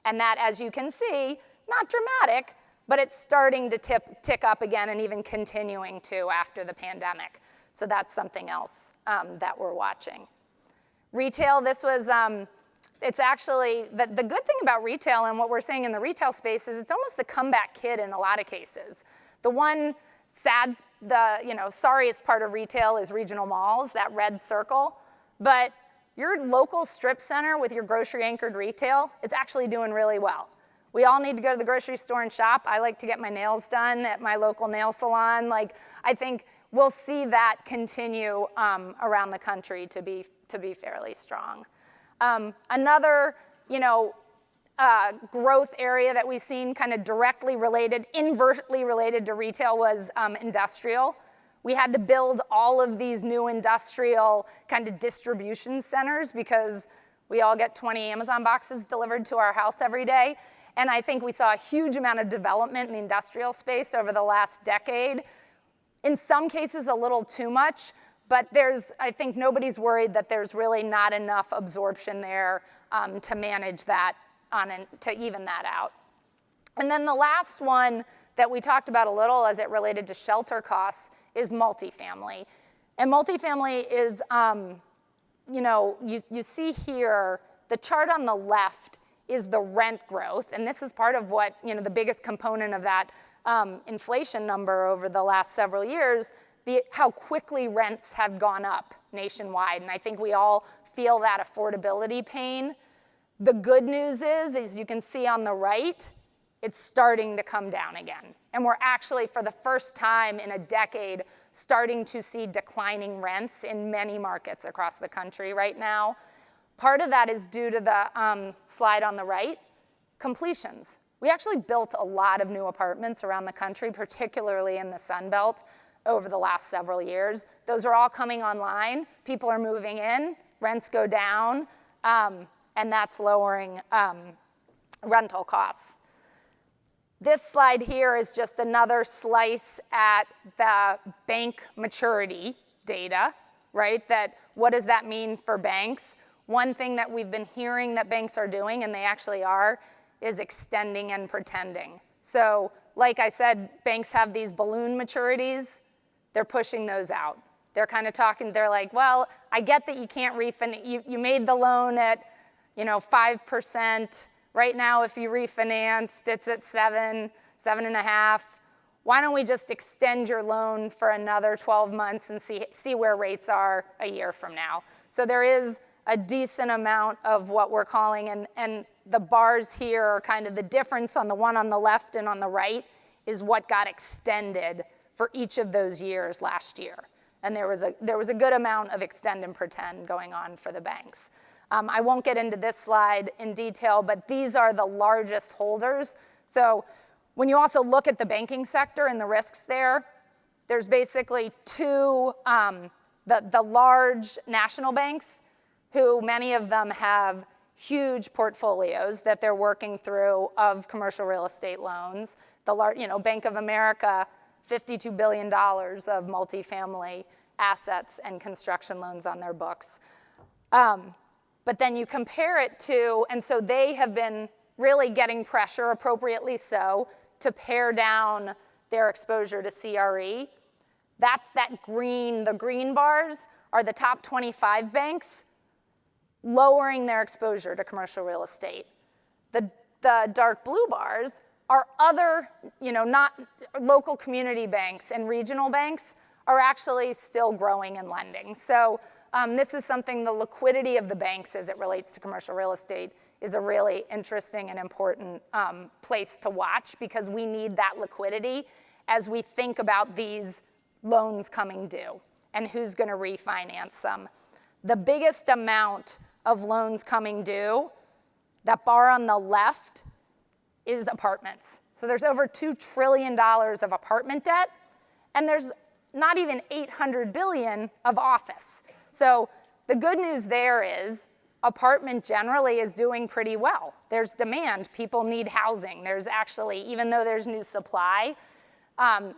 And that, as you can see, not dramatic, but it's starting to tick up again and even continuing to after the pandemic. So that's something else that we're watching. Retail, this was, it's actually, the good thing about retail and what we're seeing in the retail space is it's almost the comeback kid in a lot of cases. The one sorriest part of retail is regional malls, that red circle, but your local strip center with your grocery anchored retail is actually doing really well. We all need to go to the grocery store and shop. I like to get my nails done at my local nail salon. Like, I think we'll see that continue around the country to be fairly strong. Another, growth area that we've seen kind of directly related, inversely related to retail was industrial. We had to build all of these new industrial kind of distribution centers because we all get 20 Amazon boxes delivered to our house every day. And I think we saw a huge amount of development in the industrial space over the last decade. In some cases, a little too much, but I think nobody's worried that there's really not enough absorption there to manage that, to even that out. And then the last one that we talked about a little as it related to shelter costs is multifamily. And multifamily is, you see here, the chart on the left is the rent growth. And this is part of what, the biggest component of that inflation number over the last several years, how quickly rents have gone up nationwide. And I think we all feel that affordability pain. The good news is, as you can see on the right, it's starting to come down again. And we're actually, for the first time in a decade, starting to see declining rents in many markets across the country right now. Part of that is due to the slide on the right, completions. We actually built a lot of new apartments around the country, particularly in the Sun Belt, over the last several years. Those are all coming online. People are moving in, rents go down, and that's lowering rental costs. This slide here is just another slice at the bank maturity data, right? What does that mean for banks? One thing that we've been hearing that banks are doing, and they actually are, is extending and pretending. So, like I said, banks have these balloon maturities. They're pushing those out. They're kind of talking, they're like, well, I get that you can't refinance, you made the loan at 5%. Right now, if you refinanced, it's at 7.5. Why don't we just extend your loan for another 12 months and see where rates are a year from now? So there is a decent amount of what we're calling, and the bars here are kind of the difference on the one on the left and on the right is what got extended for each of those years last year. And there was a good amount of extend and pretend going on for the banks. I won't get into this slide in detail, but these are the largest holders. So when you also look at the banking sector and the risks there, there's basically two, the large national banks, who many of them have huge portfolios that they're working through of commercial real estate loans. Bank of America, $52 billion of multifamily assets and construction loans on their books. But then you compare it to, and so they have been really getting pressure, appropriately so, to pare down their exposure to CRE. That's the green bars are the top 25 banks lowering their exposure to commercial real estate. The dark blue bars are other, not local community banks and regional banks are actually still growing and lending. So this is something, the liquidity of the banks as it relates to commercial real estate is a really interesting and important place to watch because we need that liquidity as we think about these loans coming due and who's going to refinance them. The biggest amount of loans coming due, that bar on the left, is apartments. So there's over $2 trillion of apartment debt, and there's not even $800 billion of office. So the good news there is apartment generally is doing pretty well. There's demand. People need housing. There's actually, even though there's new supply,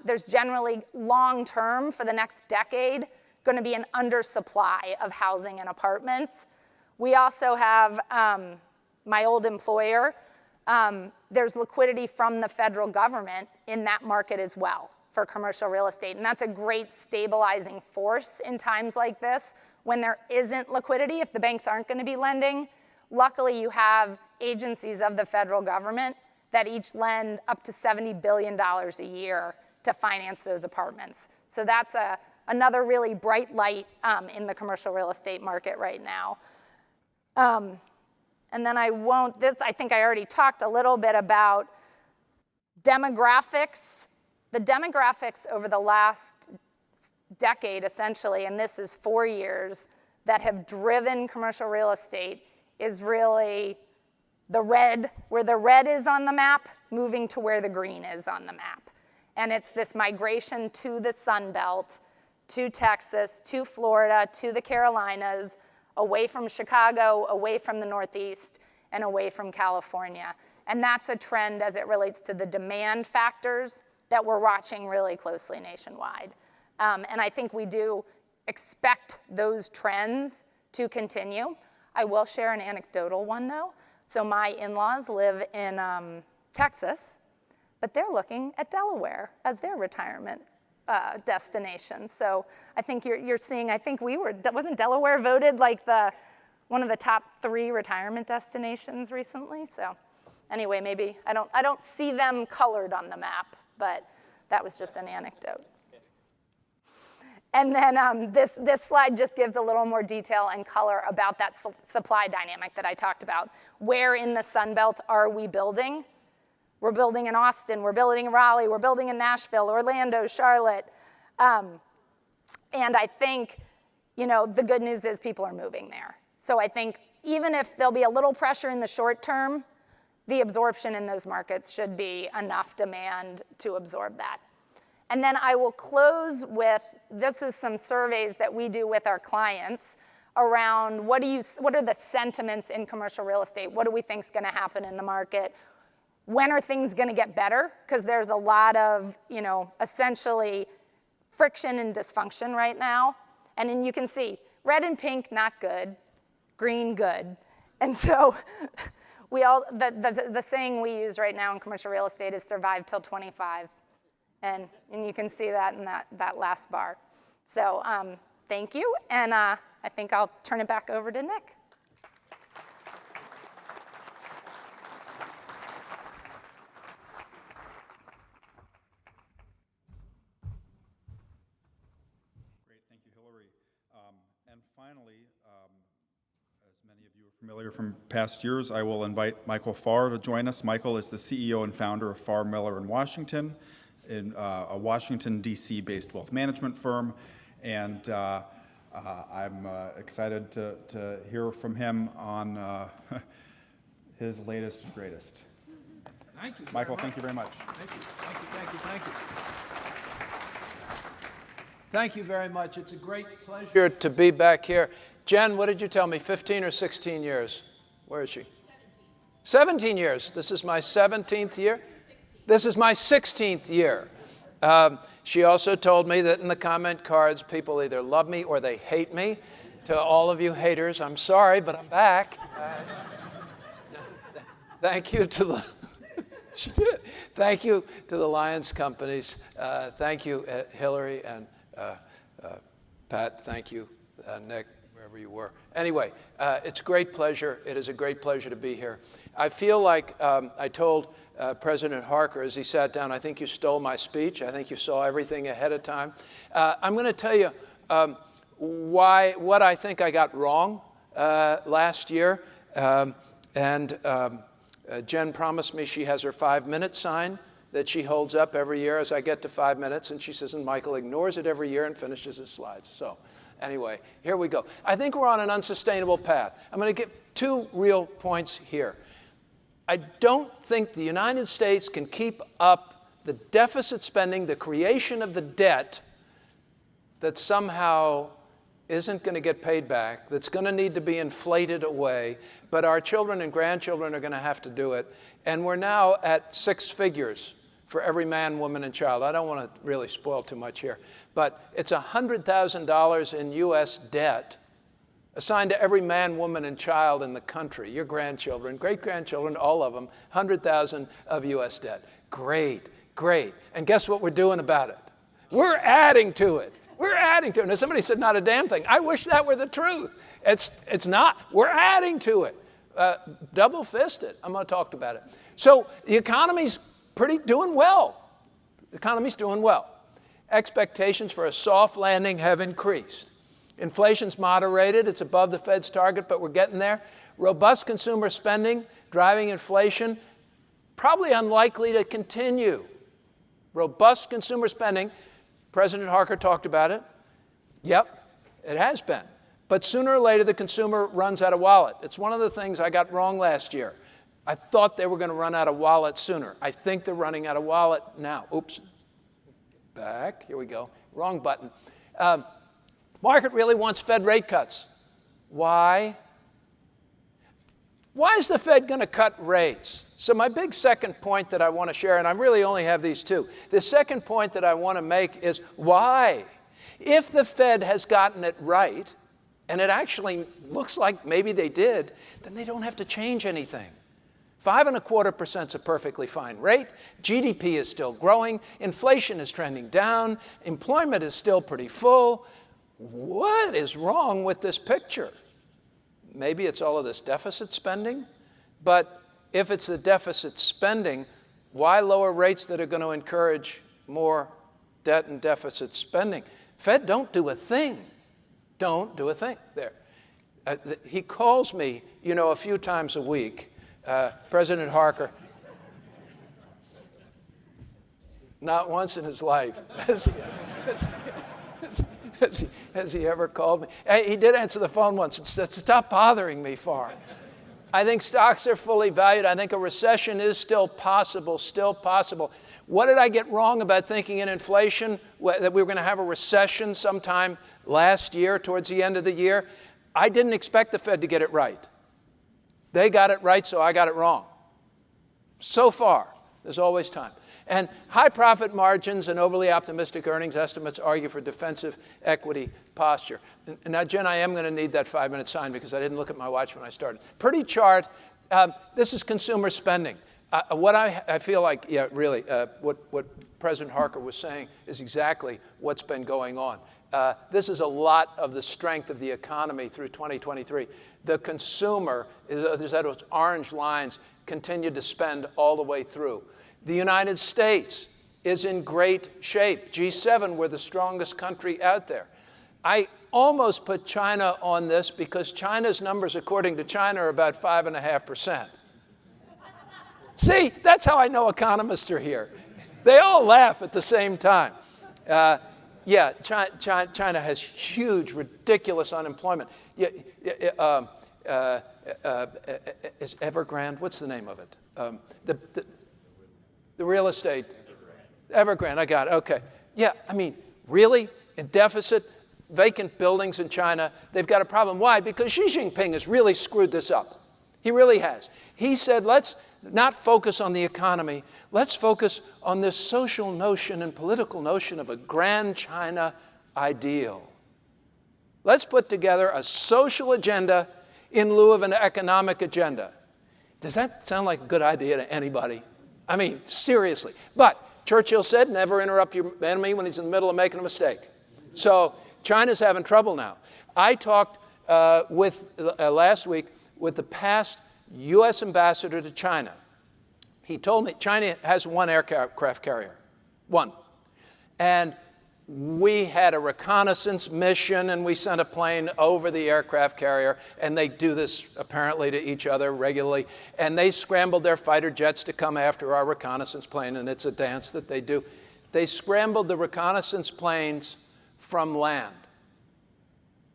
there's generally long-term, for the next decade, going to be an undersupply of housing and apartments. We also have my old employer there's liquidity from the federal government in that market as well for commercial real estate. And that's a great stabilizing force in times like this when there isn't liquidity, if the banks aren't going to be lending. Luckily, you have agencies of the federal government that each lend up to $70 billion a year to finance those apartments. So that's another really bright light in the commercial real estate market right now. And then I think I already talked a little bit about demographics. The demographics over the last decade, essentially, and this is 4 years, that have driven commercial real estate is really the red, where the red is on the map, moving to where the green is on the map. And it's this migration to the Sun Belt, to Texas, to Florida, to the Carolinas, away from Chicago, away from the Northeast, and away from California. And that's a trend as it relates to the demand factors that we're watching really closely nationwide. And I think we do expect those trends to continue. I will share an anecdotal one, though. So my in-laws live in Texas, but they're looking at Delaware as their retirement destination. So I think you're seeing, wasn't Delaware voted like one of the top 3 retirement destinations recently? So anyway, maybe I don't see them colored on the map, but that was just an anecdote. And then this slide just gives a little more detail and color about that supply dynamic that I talked about. Where in the Sun Belt are we building? We're building in Austin, we're building in Raleigh, we're building in Nashville, Orlando, Charlotte. And I think, the good news is people are moving there. So I think even if there'll be a little pressure in the short term, the absorption in those markets should be enough demand to absorb that. And then I will close with, this is some surveys that we do with our clients around what are the sentiments in commercial real estate? What do we think is going to happen in the market? When are things going to get better? Because there's a lot of, essentially friction and dysfunction right now. And then you can see red and pink, not good, green, good. And so the saying we use right now in commercial real estate is survive till 25. And you can see that in that last bar. So thank you, and I think I'll turn it back over to Nick.
Great, thank you, Hilary. And finally, as many of you are familiar from past years, I will invite Michael Farr to join us. Michael is the CEO and founder of Farr, Miller & Washington, in a Washington, D.C.-based wealth management firm, and I'm excited to hear from him on his latest and greatest.
Thank you.
Michael, thank you very much.
Thank you. Thank you very much. It's a great pleasure to be back here. Jen, what did you tell me, 15 or 16 years? Where is she? 17 years. This is my 17th year. This is my 16th year. She also told me that in the comment cards, people either love me or they hate me. To all of you haters, I'm sorry, but I'm back. Thank you to the she did. Thank you to the Lyons Companies. Thank you, Hilary and Pat. Thank you, Nick, wherever you were. Anyway, it's a great pleasure. It is a great pleasure to be here. I feel like I told President Harker as he sat down, I think you stole my speech. I think you saw everything ahead of time. I'm going to tell you what I think I got wrong last year. Jen promised me she has her 5-minute sign that she holds up every year as I get to 5 minutes, and she says, and Michael ignores it every year and finishes his slides. So anyway, here we go. I think we're on an unsustainable path. I'm going to give 2 real points here. I don't think the United States can keep up the deficit spending, the creation of the debt that somehow isn't going to get paid back, that's going to need to be inflated away, but our children and grandchildren are going to have to do it. And we're now at 6 figures for every man, woman, and child. I don't want to really spoil too much here, but it's $100,000 in U.S. debt assigned to every man, woman, and child in the country, your grandchildren, great-grandchildren, all of them, 100,000 of U.S. debt. Great, great. And guess what we're doing about it? We're adding to it. We're adding to it. Now, somebody said not a damn thing. I wish that were the truth. It's not. We're adding to it. Double-fisted. I'm going to talk about it. So the economy's doing well. The economy's doing well. Expectations for a soft landing have increased. Inflation's moderated. It's above the Fed's target, but we're getting there. Robust consumer spending driving inflation, probably unlikely to continue. Robust consumer spending, President Harker talked about it. Yep, it has been. But sooner or later, the consumer runs out of wallet. It's one of the things I got wrong last year. I thought they were going to run out of wallet sooner. I think they're running out of wallet now. Oops. Back. Here we go. Wrong button. Market really wants Fed rate cuts. Why? Why is the Fed going to cut rates? So my big second point that I want to share, and I really only have these two. The second point that I want to make is why? If the Fed has gotten it right, and it actually looks like maybe they did, then they don't have to change anything. 5.25% is a perfectly fine rate. GDP is still growing. Inflation is trending down. Employment is still pretty full. What is wrong with this picture? Maybe it's all of this deficit spending, but if it's the deficit spending, why lower rates that are going to encourage more debt and deficit spending? Fed don't do a thing. Don't do a thing there. He calls me, a few times a week, President Harker. Not once in his life has he ever called me. He did answer the phone once and said, "Stop bothering me, Farr." I think stocks are fully valued. I think a recession is still possible, What did I get wrong about thinking in inflation, that we were going to have a recession sometime last year, towards the end of the year? I didn't expect the Fed to get it right. They got it right, so I got it wrong. So far, there's always time. And high profit margins and overly optimistic earnings estimates argue for defensive equity posture. Now, Jen, I am going to need that 5-minute sign because I didn't look at my watch when I started. Pretty chart. This is consumer spending. What I feel like, really, what President Harker was saying is exactly what's been going on. This is a lot of the strength of the economy through 2023. The consumer, there's those orange lines, continued to spend all the way through. The United States is in great shape. G7, we're the strongest country out there. I almost put China on this because China's numbers, according to China, are about 5.5%. See, that's how I know economists are here. They all laugh at the same time. China has huge, ridiculous unemployment. Is Evergrande, what's the name of it? The real estate. Evergrande, I got it, okay. Yeah, I mean, really? In deficit, vacant buildings in China, they've got a problem. Why? Because Xi Jinping has really screwed this up. He really has. He said, let's not focus on the economy. Let's focus on this social notion and political notion of a grand China ideal. Let's put together a social agenda in lieu of an economic agenda. Does that sound like a good idea to anybody? I mean, seriously. But Churchill said, never interrupt your enemy when he's in the middle of making a mistake. So China's having trouble now. I talked last week with the past U.S. ambassador to China. He told me China has one aircraft carrier. One. And we had a reconnaissance mission, and we sent a plane over the aircraft carrier, and they do this apparently to each other regularly, and they scrambled their fighter jets to come after our reconnaissance plane, and it's a dance that they do. They scrambled the reconnaissance planes from land.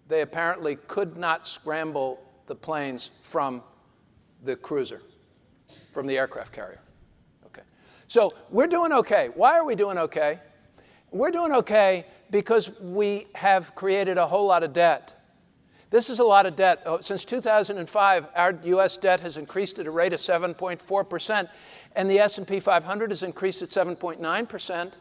They apparently could not scramble the planes from the cruiser, from the aircraft carrier. Okay. So we're doing okay. Why are we doing okay? We're doing okay because we have created a whole lot of debt. This is a lot of debt. Since 2005, our U.S. debt has increased at a rate of 7.4%, and the S&P 500 has increased at 7.9%.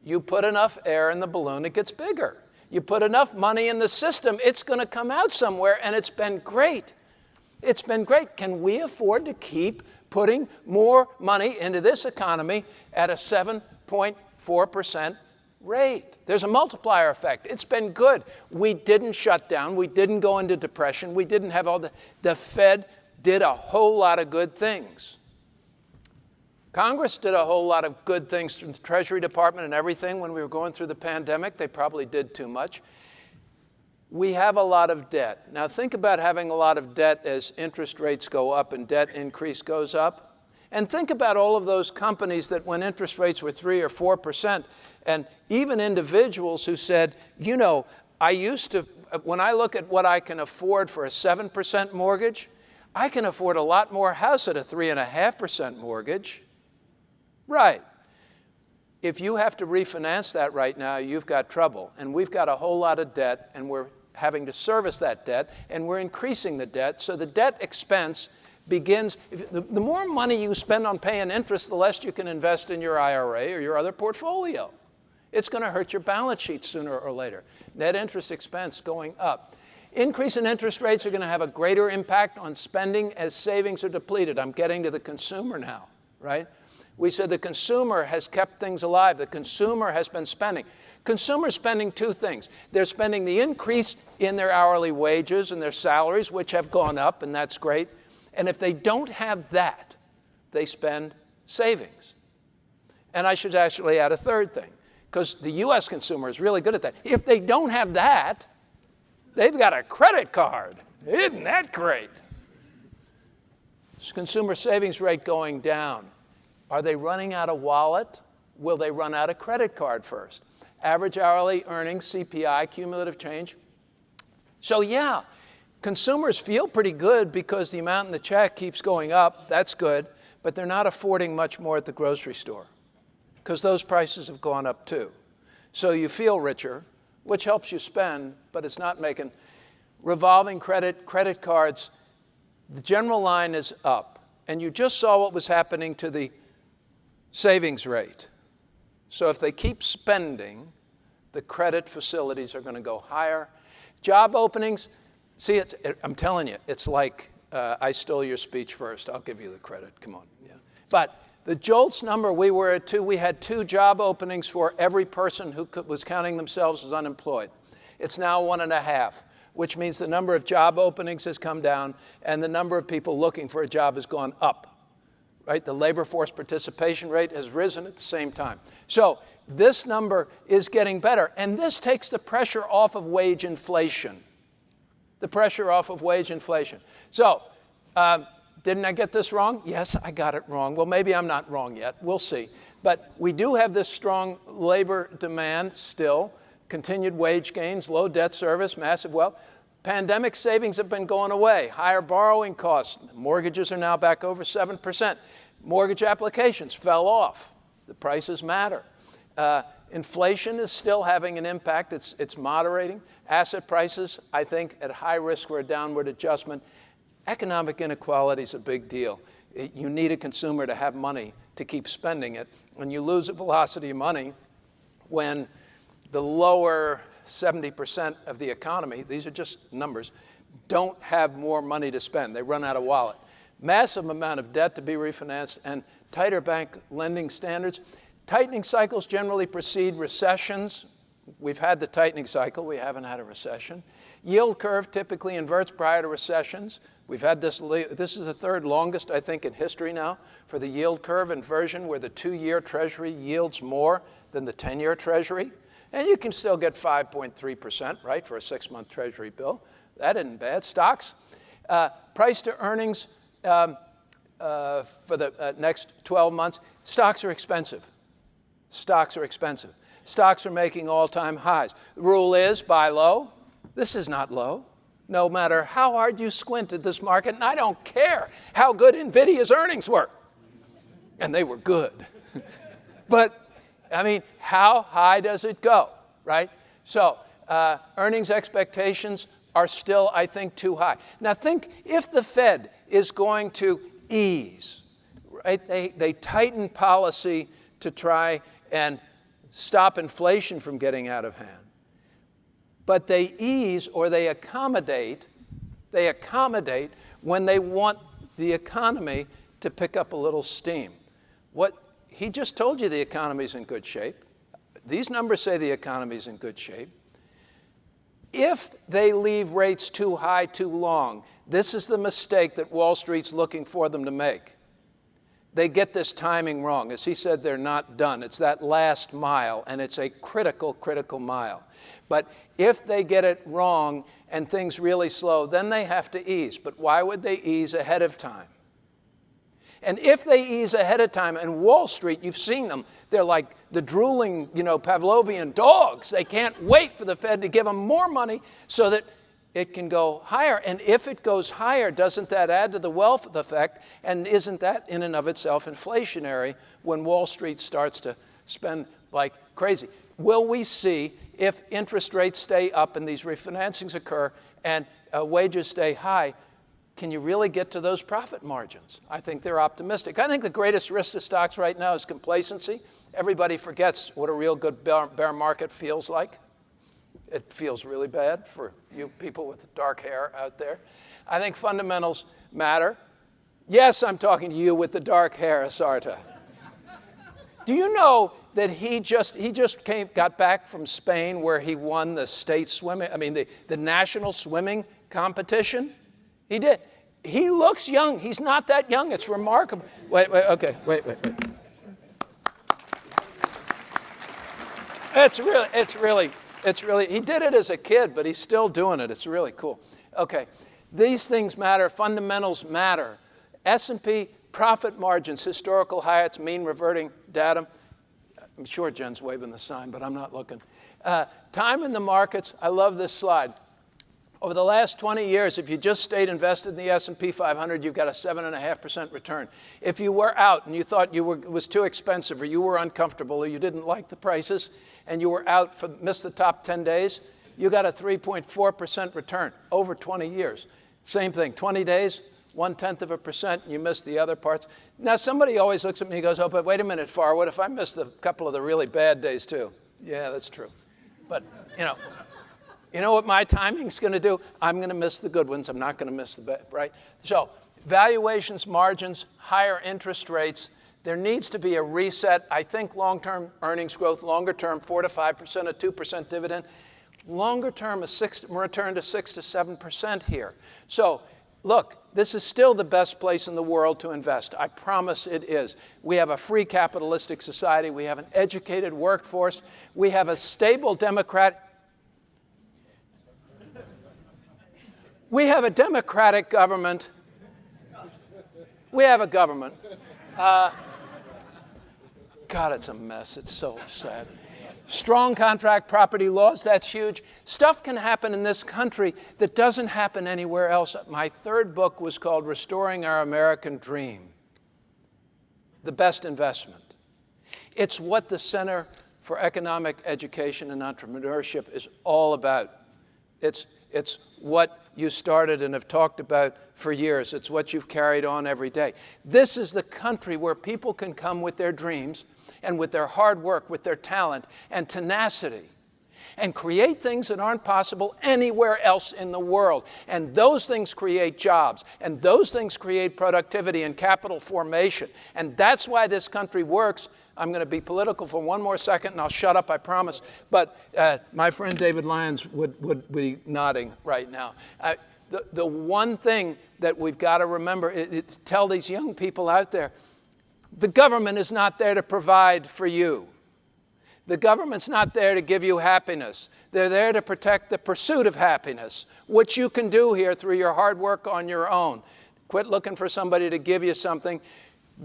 You put enough air in the balloon, it gets bigger. You put enough money in the system, it's going to come out somewhere, and it's been great. It's been great. Can we afford to keep putting more money into this economy at a 7.4% rate? There's a multiplier effect. It's been good. We didn't shut down. We didn't go into depression. We didn't have all the Fed did a whole lot of good things. Congress did a whole lot of good things through the Treasury Department and everything when we were going through the pandemic. They probably did too much. We have a lot of debt. Now think about having a lot of debt as interest rates go up and debt increase goes up. And think about all of those companies that when interest rates were 3 or 4%, and even individuals who said, you know, I used to, when I look at what I can afford for a 7% mortgage, I can afford a lot more house at a 3.5% mortgage. Right. If you have to refinance that right now, you've got trouble. And we've got a whole lot of debt, and we're having to service that debt, and we're increasing the debt. So the debt expense begins, the more money you spend on paying interest, the less you can invest in your IRA or your other portfolio. It's going to hurt your balance sheet sooner or later. Net interest expense going up. Increase in interest rates are going to have a greater impact on spending as savings are depleted. I'm getting to the consumer now, right? We said the consumer has kept things alive. The consumer has been spending. Consumers spending two things. They're spending the increase in their hourly wages and their salaries, which have gone up, and that's great. And if they don't have that, they spend savings. And I should actually add a third thing, because the US consumer is really good at that. If they don't have that, they've got a credit card. Isn't that great? Consumer savings rate going down. Are they running out of wallet? Will they run out of credit card first? Average hourly earnings, CPI, cumulative change. So yeah, consumers feel pretty good because the amount in the check keeps going up. That's good. But they're not affording much more at the grocery store because those prices have gone up too. So you feel richer, which helps you spend, but it's not making revolving credit cards. The general line is up. And you just saw what was happening to the savings rate. So if they keep spending, the credit facilities are going to go higher. Job openings, see, I'm telling you, it's like I stole your speech first. I'll give you the credit. Come on. Yeah. But the JOLTS number, we were at 2. We had 2 job openings for every person who was counting themselves as unemployed. It's now 1.5, which means the number of job openings has come down and the number of people looking for a job has gone up. Right? The labor force participation rate has risen at the same time. So this number is getting better. And this takes the pressure off of wage inflation. The pressure off of wage inflation. So didn't I get this wrong? Yes, I got it wrong. Well, maybe I'm not wrong yet. We'll see. But we do have this strong labor demand still. Continued wage gains, low debt service, massive wealth. Pandemic savings have been going away. Higher borrowing costs. Mortgages are now back over 7%. Mortgage applications fell off. The prices matter. Inflation is still having an impact. It's moderating. Asset prices, I think, at high risk for a downward adjustment. Economic inequality is a big deal. You need a consumer to have money to keep spending it. And you lose a velocity of money when the lower 70% of the economy, these are just numbers, don't have more money to spend. They run out of wallet. Massive amount of debt to be refinanced and tighter bank lending standards. Tightening cycles generally precede recessions. We've had the tightening cycle. We haven't had a recession. Yield curve typically inverts prior to recessions. We've had this is the third longest, I think, in history now for the yield curve inversion where the 2-year Treasury yields more than the 10-year Treasury. And you can still get 5.3%, right, for a 6-month Treasury bill. That isn't bad. Stocks, price to earnings for the next 12 months. Stocks are expensive. Stocks are expensive. Stocks are making all-time highs. The rule is buy low. This is not low. No matter how hard you squint at this market, and I don't care how good NVIDIA's earnings were. And they were good. But I mean, how high does it go, right? So earnings expectations are still, I think, too high. Now think if the Fed is going to ease, right? They tighten policy to try and stop inflation from getting out of hand. But they ease or they accommodate when they want the economy to pick up a little steam. He just told you the economy's in good shape. These numbers say the economy's in good shape. If they leave rates too high too long, this is the mistake that Wall Street's looking for them to make. They get this timing wrong. As he said, they're not done. It's that last mile, and it's a critical, critical mile. But if they get it wrong and things really slow, then they have to ease. But why would they ease ahead of time? And if they ease ahead of time, and Wall Street, you've seen them, they're like the drooling, Pavlovian dogs. They can't wait for the Fed to give them more money so that it can go higher. And if it goes higher, doesn't that add to the wealth effect? And isn't that in and of itself inflationary when Wall Street starts to spend like crazy? Will we see, if interest rates stay up and these refinancings occur and wages stay high, can you really get to those profit margins? I think they're optimistic. I think the greatest risk to stocks right now is complacency. Everybody forgets what a real good bear market feels like. It feels really bad for you people with dark hair out there. I think fundamentals matter. Yes, I'm talking to you with the dark hair, Asarta. Do you know that he just got back from Spain where he won the state swimming, the national swimming competition? He did. He looks young. He's not that young. It's remarkable. Wait. It's really, he did it as a kid, but he's still doing it. It's really cool. Okay, these things matter. Fundamentals matter. S&P profit margins, historical highs, mean reverting data. I'm sure Jen's waving the sign, but I'm not looking. Time in the markets. I love this slide. Over the last 20 years, if you just stayed invested in the S&P 500, you've got a 7.5% return. If you were out and you thought it was too expensive, or you were uncomfortable, or you didn't like the prices, and you were out missed the top 10 days, you got a 3.4% return over 20 years. Same thing, 20 days, 0.1%, and you missed the other parts. Now, somebody always looks at me and goes, oh, but wait a minute, Farr, what if I missed a couple of the really bad days too? Yeah, that's true. But, you know what my timing's going to do? I'm going to miss the good ones. I'm not going to miss the bad, right? So valuations, margins, higher interest rates. There needs to be a reset. I think long-term earnings growth, longer term, 4 to 5%, a 2% dividend. Longer term, a return to 6 to 7% here. So look, this is still the best place in the world to invest. I promise it is. We have a free capitalistic society. We have an educated workforce. We have a stable democratic. We have a democratic government. We have a government. God, it's a mess. It's so sad. Strong contract property laws, that's huge. Stuff can happen in this country that doesn't happen anywhere else. My third book was called Restoring Our American Dream, the best investment. It's what the Center for Economic Education and Entrepreneurship is all about. It's what you started and have talked about for years. It's what you've carried on every day. This is the country where people can come with their dreams and with their hard work, with their talent and tenacity, and create things that aren't possible anywhere else in the world. And those things create jobs, and those things create productivity and capital formation. And that's why this country works. I'm going to be political for one more second, and I'll shut up, I promise. But my friend David Lyons would be nodding right now. The one thing that we've got to remember is tell these young people out there, the government is not there to provide for you. The government's not there to give you happiness. They're there to protect the pursuit of happiness, which you can do here through your hard work on your own. Quit looking for somebody to give you something.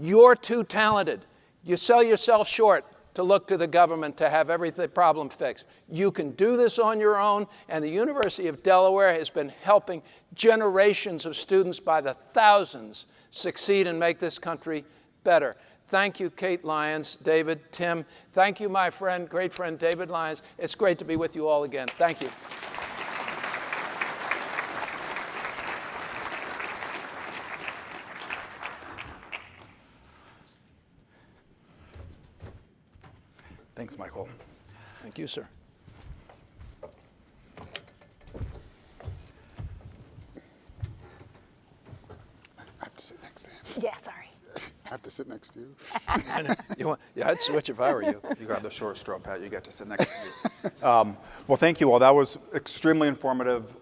You're too talented. You sell yourself short to look to the government to have every problem fixed. You can do this on your own, and the University of Delaware has been helping generations of students by the thousands succeed and make this country better. Thank you, Kate Lyons, David, Tim. Thank you, my friend, great friend, David Lyons. It's great to be with you all again. Thank you.
Thanks. Thanks, Michael.
Thank you, sir.
I have to sit next to him.
Yeah, sorry.
I have to sit next to you.
I'd switch if I were you.
You got the short straw, Pat. You get to sit next to me. Well, thank you all. That was extremely informative,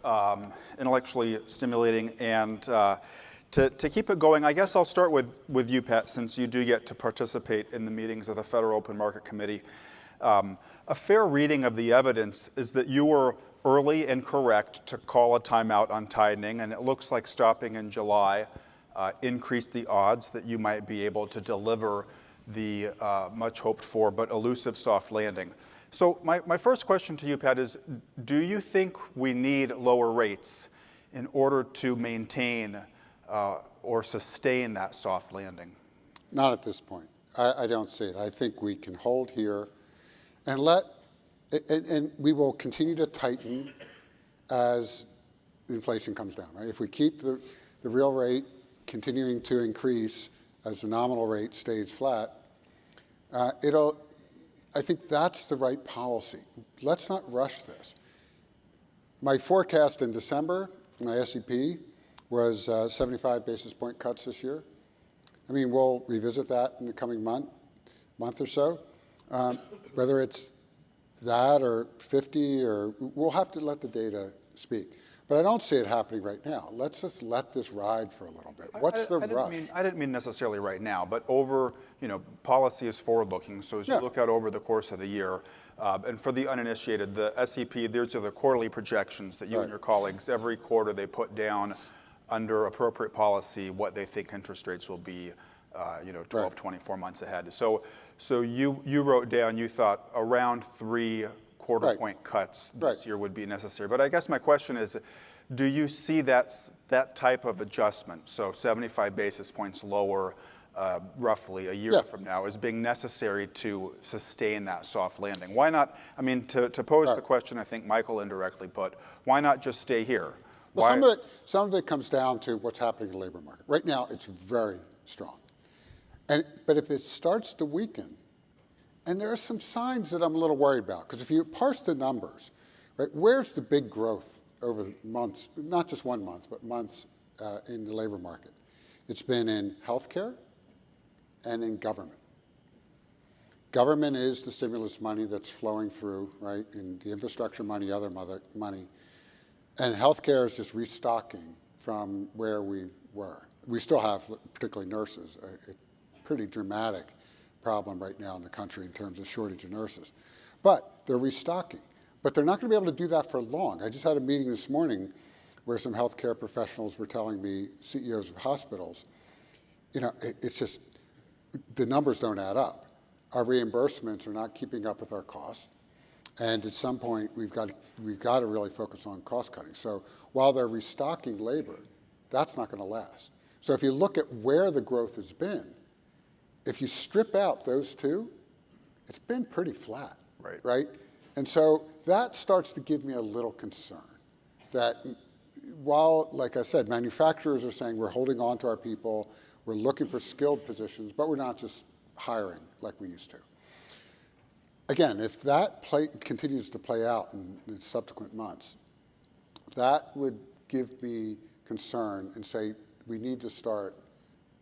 intellectually stimulating, and to keep it going, I guess I'll start with you, Pat, since you do get to participate in the meetings of the Federal Open Market Committee. A fair reading of the evidence is that you were early and correct to call a timeout on tightening, and it looks like stopping in July increased the odds that you might be able to deliver the much hoped for but elusive soft landing. So my first question to you, Pat, is do you think we need lower rates in order to maintain or sustain that soft landing?
Not at this point. I don't see it. I think we can hold here and and we will continue to tighten as inflation comes down, right? If we keep the real rate continuing to increase as the nominal rate stays flat, I think that's the right policy. Let's not rush this. My forecast in December, my SEP, was 75 basis point cuts this year. I mean, we'll revisit that in the coming month or so. Whether it's that or 50, or we'll have to let the data speak. But I don't see it happening right now. Let's just let this ride for a little bit. What's the rush?
I didn't mean necessarily right now, but over, policy is forward-looking. So as you look out over the course of the year, and for the uninitiated, the SEP, these are the quarterly projections that you and your colleagues, every quarter they put down under appropriate policy what they think interest rates will be, 12, 24 months ahead. So you wrote down, you thought around 3 quarter point cuts this year would be necessary. But I guess my question is, do you see that type of adjustment, so 75 basis points lower roughly a year from now, as being necessary to sustain that soft landing? Why not, to pose the question I think Michael indirectly put, why not just stay here?
Well, some of it comes down to what's happening in the labor market. Right now, it's very strong. But if it starts to weaken, and there are some signs that I'm a little worried about, because if you parse the numbers, right, where's the big growth over the months, not just 1 month, but months in the labor market? It's been in healthcare and in government. Government is the stimulus money that's flowing through, right, and the infrastructure money, other money. And healthcare is just restocking from where we were. We still have, particularly nurses, a pretty dramatic problem right now in the country in terms of shortage of nurses. But they're restocking. But they're not going to be able to do that for long. I just had a meeting this morning where some healthcare professionals were telling me, CEOs of hospitals, it's just, the numbers don't add up. Our reimbursements are not keeping up with our costs. And at some point, we've got to really focus on cost cutting. So while they're restocking labor, that's not going to last. So if you look at where the growth has been, if you strip out those two, it's been pretty flat, right? And so that starts to give me a little concern that while, like I said, manufacturers are saying we're holding on to our people, we're looking for skilled positions, but we're not just hiring like we used to. Again, if that continues to play out in subsequent months, that would give me concern and say we need to start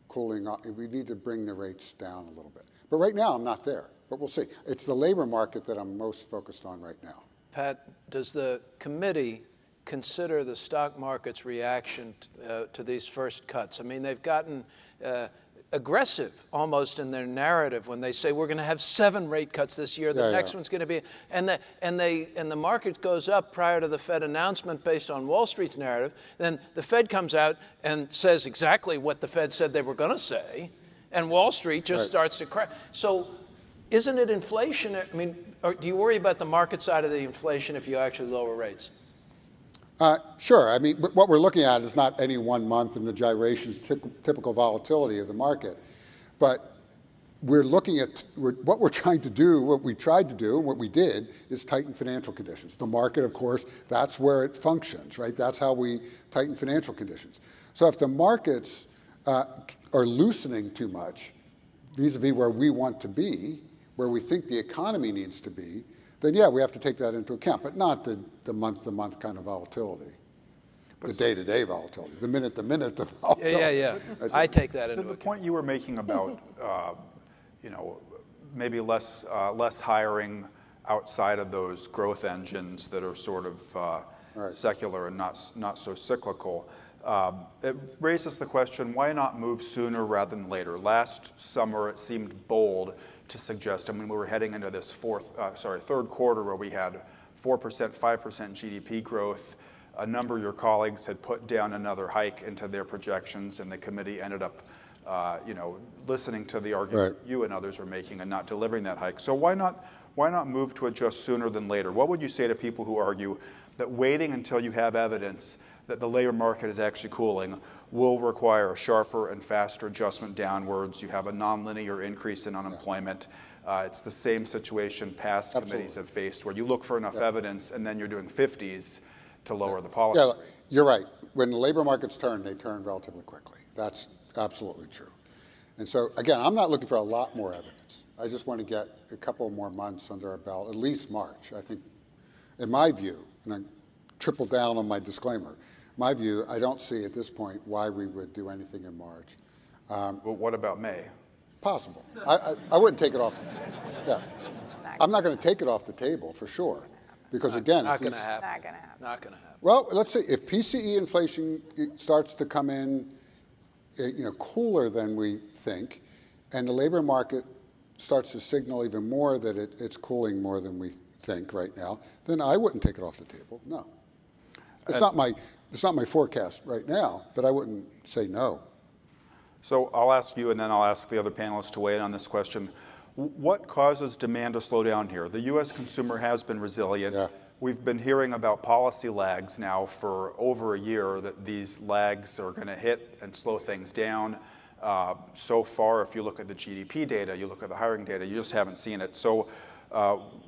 cooling off. We need to bring the rates down a little bit. But right now, I'm not there. But we'll see. It's the labor market that I'm most focused on right now.
Pat, does the committee consider the stock market's reaction to these first cuts? I mean, they've gotten aggressive almost in their narrative when they say we're going to have 7 rate cuts this year. The next one's going to be, and the market goes up prior to the Fed announcement based on Wall Street's narrative. Then the Fed comes out and says exactly what the Fed said they were going to say, and Wall Street just starts to crash. So, isn't it inflation? I mean, or do you worry about the market side of the inflation if you actually lower rates?
Sure. I mean, what we're looking at is not any 1 month and the gyrations, typical volatility of the market, but we're looking at what we're trying to do, what we tried to do, and what we did is tighten financial conditions. The market, of course, that's where it functions, right? That's how we tighten financial conditions. So if the markets are loosening too much, vis-a-vis where we want to be, where we think the economy needs to be, then yeah, we have to take that into account, but not the month-to-month kind of volatility. The day-to-day volatility, the minute-to-minute volatility.
Yeah. I take that into
The
account.
point you were making about, maybe less hiring outside of those growth engines that are sort of secular and not so cyclical. It raises the question, why not move sooner rather than later? Last summer, it seemed bold to suggest, we were heading into this third quarter where we had 4%, 5% GDP growth. A number of your colleagues had put down another hike into their projections, and the committee ended up, listening to the argument you and others are making and not delivering that hike. So why not move to adjust sooner than later? What would you say to people who argue that waiting until you have evidence that the labor market is actually cooling will require a sharper and faster adjustment downwards? You have a nonlinear increase in unemployment. It's the same situation past committees have faced, where you look for enough evidence and then you're doing 50s to lower the policy rate.
You're right. When the labor markets turn, they turn relatively quickly. That's absolutely true. And so, again, I'm not looking for a lot more evidence. I just want to get a couple more months under our belt, at least March. I think, in my view, and I triple down on my disclaimer, my view, I don't see at this point why we would do anything in March.
But what about May?
Possible. I wouldn't take it off. Yeah. I'm not going to take it off the table, for sure. Because again,
not going to happen. Not going to happen.
Well, let's say if PCE inflation starts to come in, cooler than we think, and the labor market starts to signal even more that it's cooling more than we think right now, then I wouldn't take it off the table. No, it's not my forecast right now, but I wouldn't say no.
So I'll ask you, and then I'll ask the other panelists to weigh in on this question. What causes demand to slow down here? The U.S. consumer has been resilient.
Yeah.
We've been hearing about policy lags now for over a year, that these lags are going to hit and slow things down. So far, if you look at the GDP data, you look at the hiring data, you just haven't seen it. So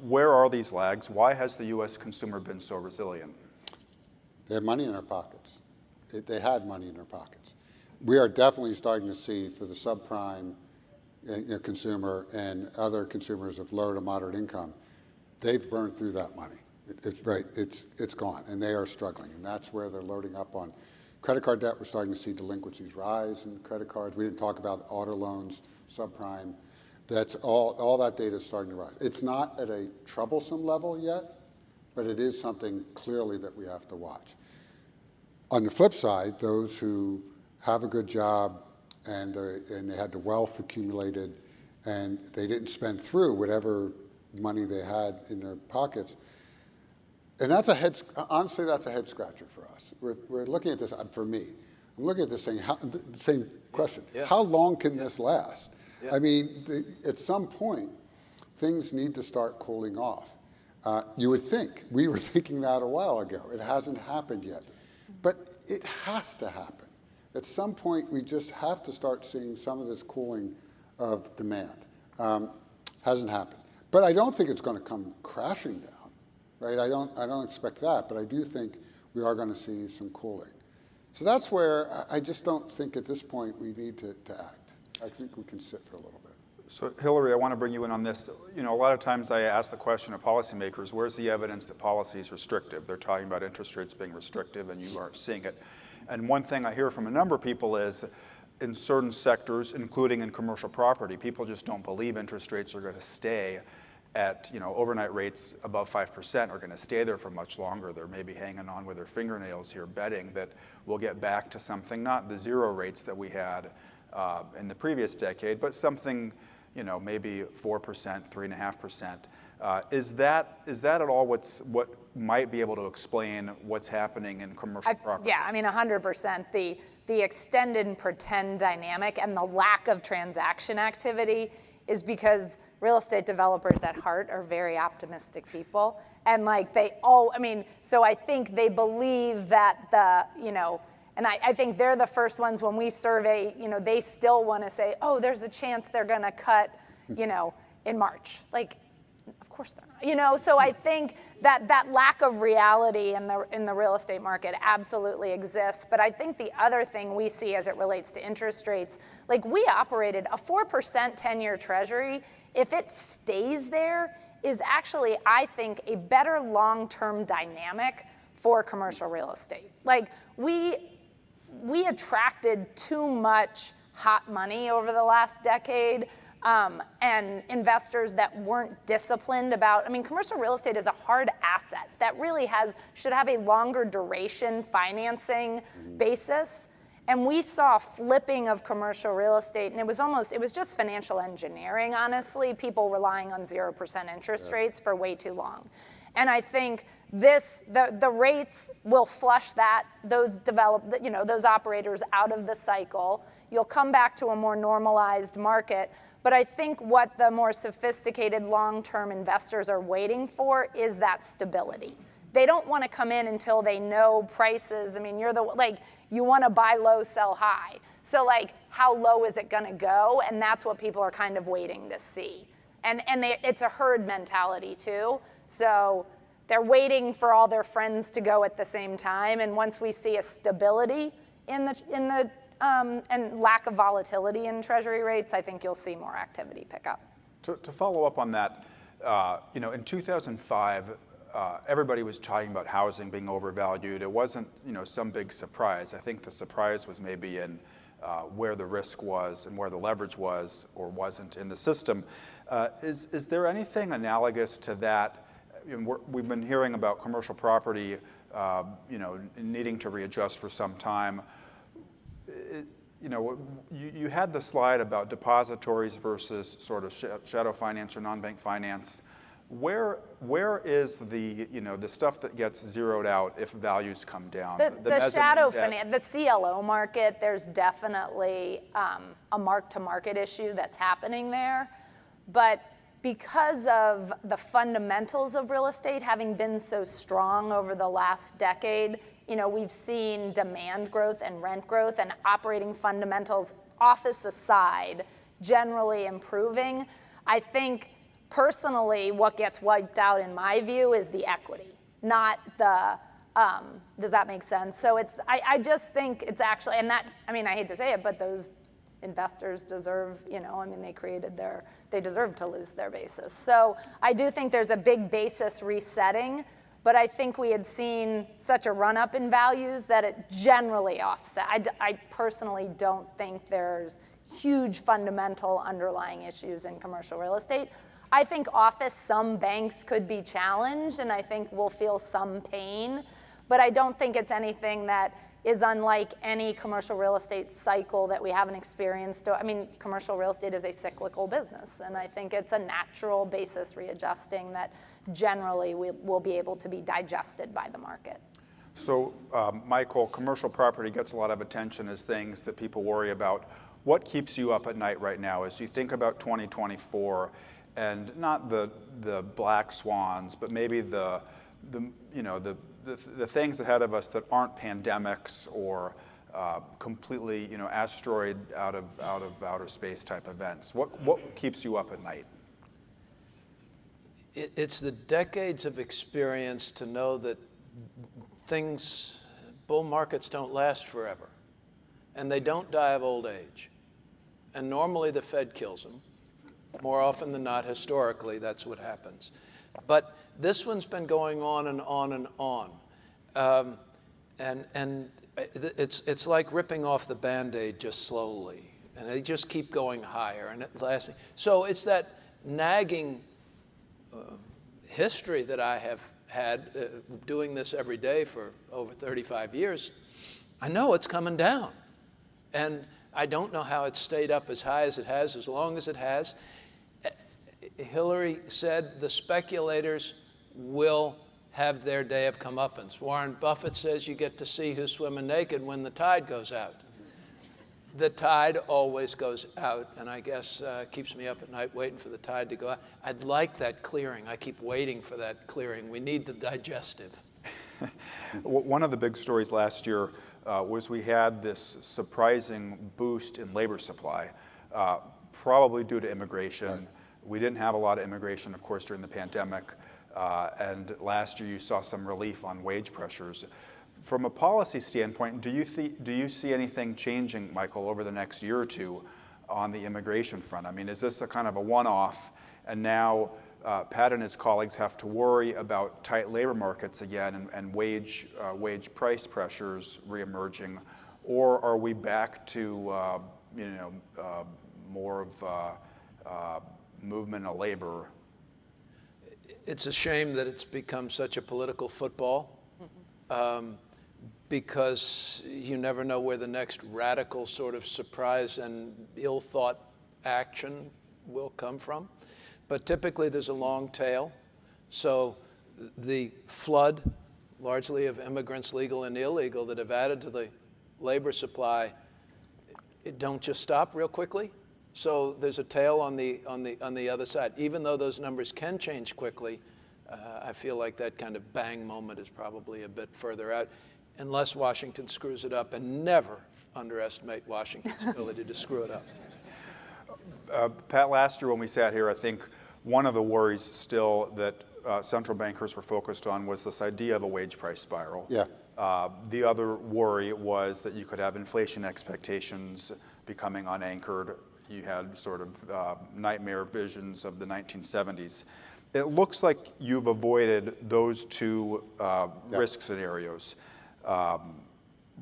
where are these lags? Why has the U.S. consumer been so resilient?
They have money in their pockets. They had money in their pockets. We are definitely starting to see, for the subprime consumer and other consumers of low to moderate income, they've burned through that money. It's gone, and they are struggling, and that's where they're loading up on credit card debt. We're starting to see delinquencies rise in credit cards. We didn't talk about auto loans, subprime. That's all that data is starting to rise. It's not at a troublesome level yet, but it is something clearly that we have to watch. On the flip side, those who have a good job and they had the wealth accumulated and they didn't spend through whatever money they had in their pockets, and honestly, that's a head scratcher for us. We're looking at this, for me, I'm looking at this saying, the same question, how long can this last? Yeah. I mean, at some point, things need to start cooling off. You would think, we were thinking that a while ago. It hasn't happened yet, but it has to happen. At some point, we just have to start seeing some of this cooling of demand. Hasn't happened, but I don't think it's going to come crashing down. Right? I don't expect that, but I do think we are going to see some cooling. So that's where I just don't think at this point we need to act. I think we can sit for a little bit.
So Hilary, I want to bring you in on this. A lot of times I ask the question of policymakers, where's the evidence that policy is restrictive? They're talking about interest rates being restrictive and you aren't seeing it. And one thing I hear from a number of people is, in certain sectors, including in commercial property, people just don't believe interest rates are going to stay at, overnight rates above 5% are going to stay there for much longer. They're maybe hanging on with their fingernails here, betting that we'll get back to something, not the zero rates that we had in the previous decade, but something, maybe 4%, 3.5%. Is that at all what might be able to explain what's happening in commercial property?
Yeah, 100%. The extend and pretend dynamic and the lack of transaction activity is because real estate developers at heart are very optimistic people. And so I think they believe that and I think they're the first ones when we survey, they still want to say, oh, there's a chance they're going to cut, in March. Of course they're not. You know, so I think that lack of reality in the real estate market absolutely exists. But I think the other thing we see as it relates to interest rates, like we operated a 4% 10-year treasury, if it stays there, is actually, I think, a better long-term dynamic for commercial real estate. Like we attracted too much hot money over the last decade, and investors that weren't disciplined about, I mean, commercial real estate is a hard asset that really should have a longer duration financing basis. And we saw flipping of commercial real estate, and it was just financial engineering, honestly, people relying on 0% interest rates for way too long. And I think the rates will flush those operators out of the cycle. You'll come back to a more normalized market. But I think what the more sophisticated long-term investors are waiting for is that stability. They don't want to come in until they know prices. I mean, you want to buy low, sell high. So like, how low is it going to go? And that's what people are kind of waiting to see. And it's a herd mentality too. So they're waiting for all their friends to go at the same time. And once we see a stability and lack of volatility in treasury rates, I think you'll see more activity pick up.
To follow up on that, in 2005, everybody was talking about housing being overvalued. It wasn't, some big surprise. I think the surprise was maybe in where the risk was and where the leverage was or wasn't in the system. Is there anything analogous to that? We've been hearing about commercial property, needing to readjust for some time. You had the slide about depositories versus sort of shadow finance or non-bank finance. Where is the stuff that gets zeroed out if values come down?
The shadow finance, the CLO market, there's definitely a mark-to-market issue that's happening there. But because of the fundamentals of real estate having been so strong over the last decade, we've seen demand growth and rent growth and operating fundamentals, office aside, generally improving. I think personally, what gets wiped out in my view is the equity, not the, does that make sense? So I just think it's actually, and that, I hate to say it, but those investors deserve, they deserve to lose their basis. So I do think there's a big basis resetting, but I think we had seen such a run-up in values that it generally offset. I personally don't think there's huge fundamental underlying issues in commercial real estate. I think office, some banks could be challenged, and I think we'll feel some pain, but I don't think it's anything that is unlike any commercial real estate cycle that we haven't experienced. Commercial real estate is a cyclical business, and I think it's a natural basis readjusting that generally will be able to be digested by the market.
So, Michael, commercial property gets a lot of attention as things that people worry about. What keeps you up at night right now as you think about 2024, and not the black swans, but maybe the things ahead of us that aren't pandemics or completely, asteroid out of outer space type events? What keeps you up at night?
It's the decades of experience to know that bull markets don't last forever, and they don't die of old age. And normally the Fed kills them. More often than not, historically, that's what happens. But this one's been going on and on and on. And it's like ripping off the Band-Aid just slowly. And they just keep going higher. And so it's that nagging history that I have had doing this every day for over 35 years. I know it's coming down. And I don't know how it's stayed up as high as it has, as long as it has. Hilary said the speculators will have their day of comeuppance. Warren Buffett says you get to see who's swimming naked when the tide goes out. The tide always goes out, and I guess keeps me up at night waiting for the tide to go out. I'd like that clearing. I keep waiting for that clearing. We need the digestive.
One of the big stories last year was we had this surprising boost in labor supply, probably due to immigration. Right. We didn't have a lot of immigration, of course, during the pandemic. And last year you saw some relief on wage pressures. From a policy standpoint, do you see anything changing, Michael, over the next year or two on the immigration front? I mean, is this a kind of a one-off, and now Pat and his colleagues have to worry about tight labor markets again and wage price pressures reemerging, or are we back to more of movement of labor?
It's a shame that it's become such a political football, because you never know where the next radical sort of surprise and ill-thought action will come from. But typically there's a long tail. So the flood, largely of immigrants, legal and illegal, that have added to the labor supply, it don't just stop real quickly. So there's a tail on the other side. Even though those numbers can change quickly, I feel like that kind of bang moment is probably a bit further out, unless Washington screws it up, and never underestimate Washington's ability to screw it up.
Pat, last year when we sat here, I think one of the worries still that central bankers were focused on was this idea of a wage price spiral.
Yeah.
The other worry was that you could have inflation expectations becoming unanchored. You had sort of nightmare visions of the 1970s. It looks like you've avoided those two risk scenarios.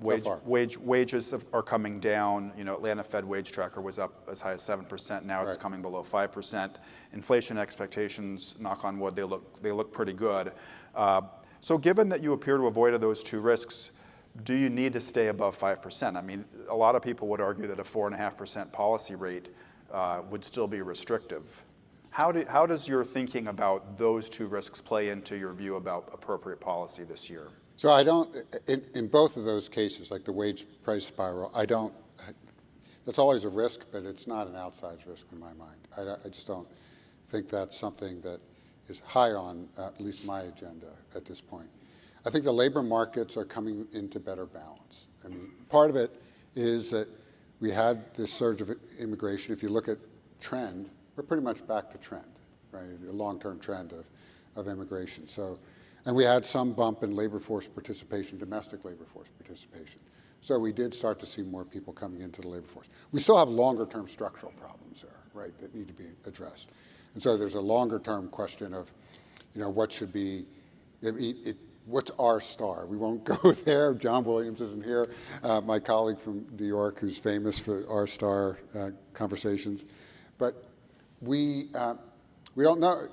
Wages are coming down. You know, Atlanta Fed wage tracker was up as high as 7%. Now it's coming below 5%. Inflation expectations, knock on wood, they look pretty good. So given that you appear to have avoided those two risks, do you need to stay above 5%? I mean, a lot of people would argue that a 4.5% policy rate would still be restrictive. How does your thinking about those two risks play into your view about appropriate policy this year?
So I don't, in both of those cases, like the wage price spiral, that's always a risk, but it's not an outsized risk in my mind. I just don't think that's something that is high on at least my agenda at this point. I think the labor markets are coming into better balance. I mean, part of it is that we had this surge of immigration. If you look at trend, we're pretty much back to trend, right? A long-term trend of immigration. So, and we had some bump in labor force participation, domestic labor force participation. So we did start to see more people coming into the labor force. We still have longer-term structural problems there, right, that need to be addressed. And so there's a longer-term question of, what should be, what's our star? We won't go there. John Williams isn't here, my colleague from New York, who's famous for our star conversations. But we don't know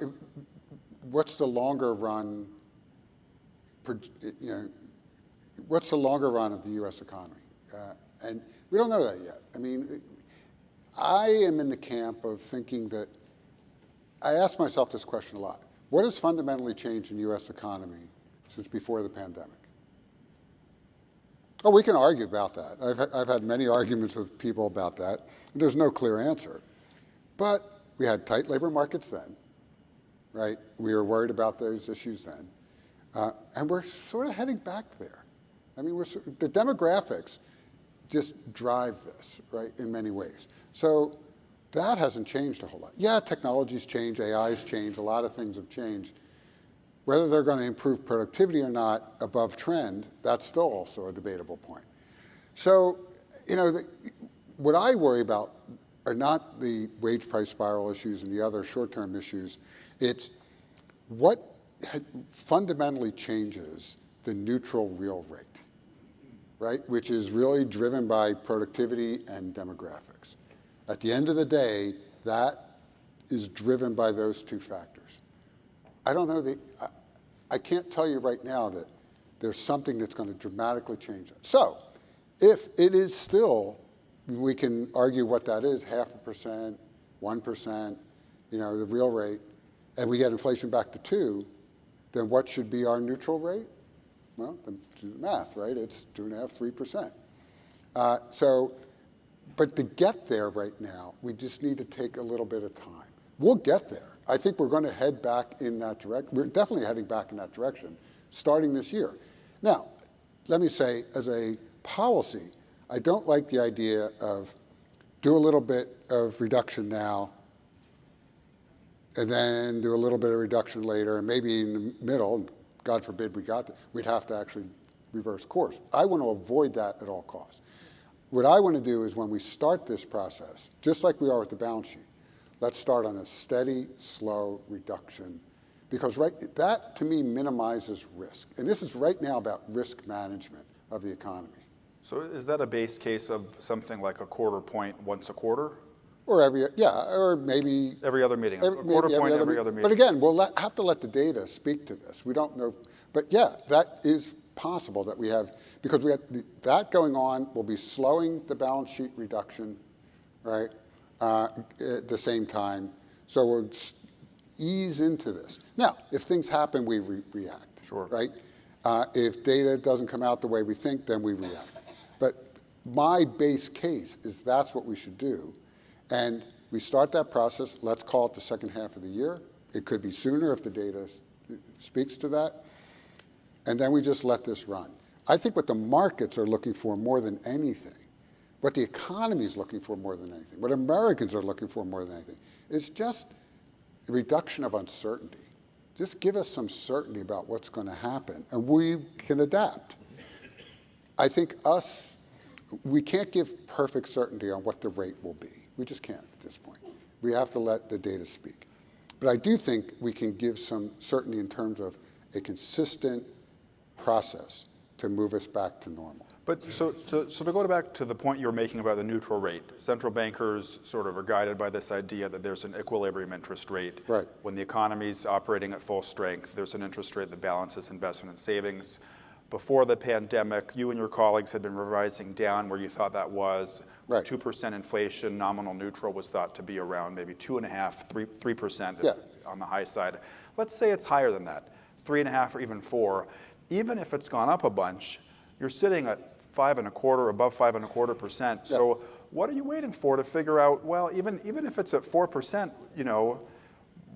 what's the longer run. What's the longer run of the U.S. economy? And we don't know that yet. I mean, I am in the camp of thinking that, I ask myself this question a lot. What has fundamentally changed in the U.S. economy since before the pandemic? Oh, we can argue about that. I've had many arguments with people about that. There's no clear answer. But we had tight labor markets then, right? We were worried about those issues then. And we're sort of heading back there. I mean, the demographics just drive this, right, in many ways. So that hasn't changed a whole lot. Yeah, technology's changed, AI's changed, a lot of things have changed. Whether they're going to improve productivity or not above trend, that's still also a debatable point. So, what I worry about are not the wage price spiral issues and the other short-term issues. It's what fundamentally changes the neutral real rate, right? Which is really driven by productivity and demographics. At the end of the day, that is driven by those two factors. I don't know I can't tell you right now that there's something that's going to dramatically change it. So, if it is still, we can argue what that is, 0.5%, 1%, the real rate, and we get inflation back to 2%, then what should be our neutral rate? Well, then do the math, right? It's 2.5%, 3%. But to get there right now, we just need to take a little bit of time. We'll get there. I think we're going to head back in that direction. We're definitely heading back in that direction starting this year. Now, let me say, as a policy, I don't like the idea of do a little bit of reduction now, and then do a little bit of reduction later, and maybe in the middle, and God forbid we'd have to actually reverse course. I want to avoid that at all costs. What I want to do is when we start this process, just like we are with the balance sheet, let's start on a steady, slow reduction, because that to me minimizes risk. And this is right now about risk management of the economy.
So is that a base case of something like a quarter point once a quarter?
Or or maybe
every other meeting. A quarter point every other meeting.
But again, we'll have to let the data speak to this. We don't know. But yeah, that is possible that we have, because we have that going on, will be slowing the balance sheet reduction, right, at the same time. So we'll ease into this. Now, if things happen, we react,
sure.
Right? If data doesn't come out the way we think, then we react. But my base case is that's what we should do. And we start that process, let's call it the second half of the year. It could be sooner if the data speaks to that. And then we just let this run. I think what the markets are looking for more than anything, what the economy is looking for more than anything, what Americans are looking for more than anything, is just a reduction of uncertainty. Just give us some certainty about what's going to happen, and we can adapt. I think we can't give perfect certainty on what the rate will be. We just can't at this point. We have to let the data speak. But I do think we can give some certainty in terms of a consistent process to move us back to normal.
But so to go back to the point you were making about the neutral rate, central bankers sort of are guided by this idea that there's an equilibrium interest rate.
Right.
When the economy's operating at full strength, there's an interest rate that balances investment and savings. Before the pandemic, you and your colleagues had been revising down where you thought that was.
Right.
2% inflation, nominal neutral was thought to be around maybe 2.5%, 3%
yeah.
on the high side. Let's say it's higher than that, 3.5% or even 4%. Even if it's gone up a bunch, you're sitting at 5.25%, above 5.25%. So what are you waiting for to figure out, well, even if it's at 4%, you know,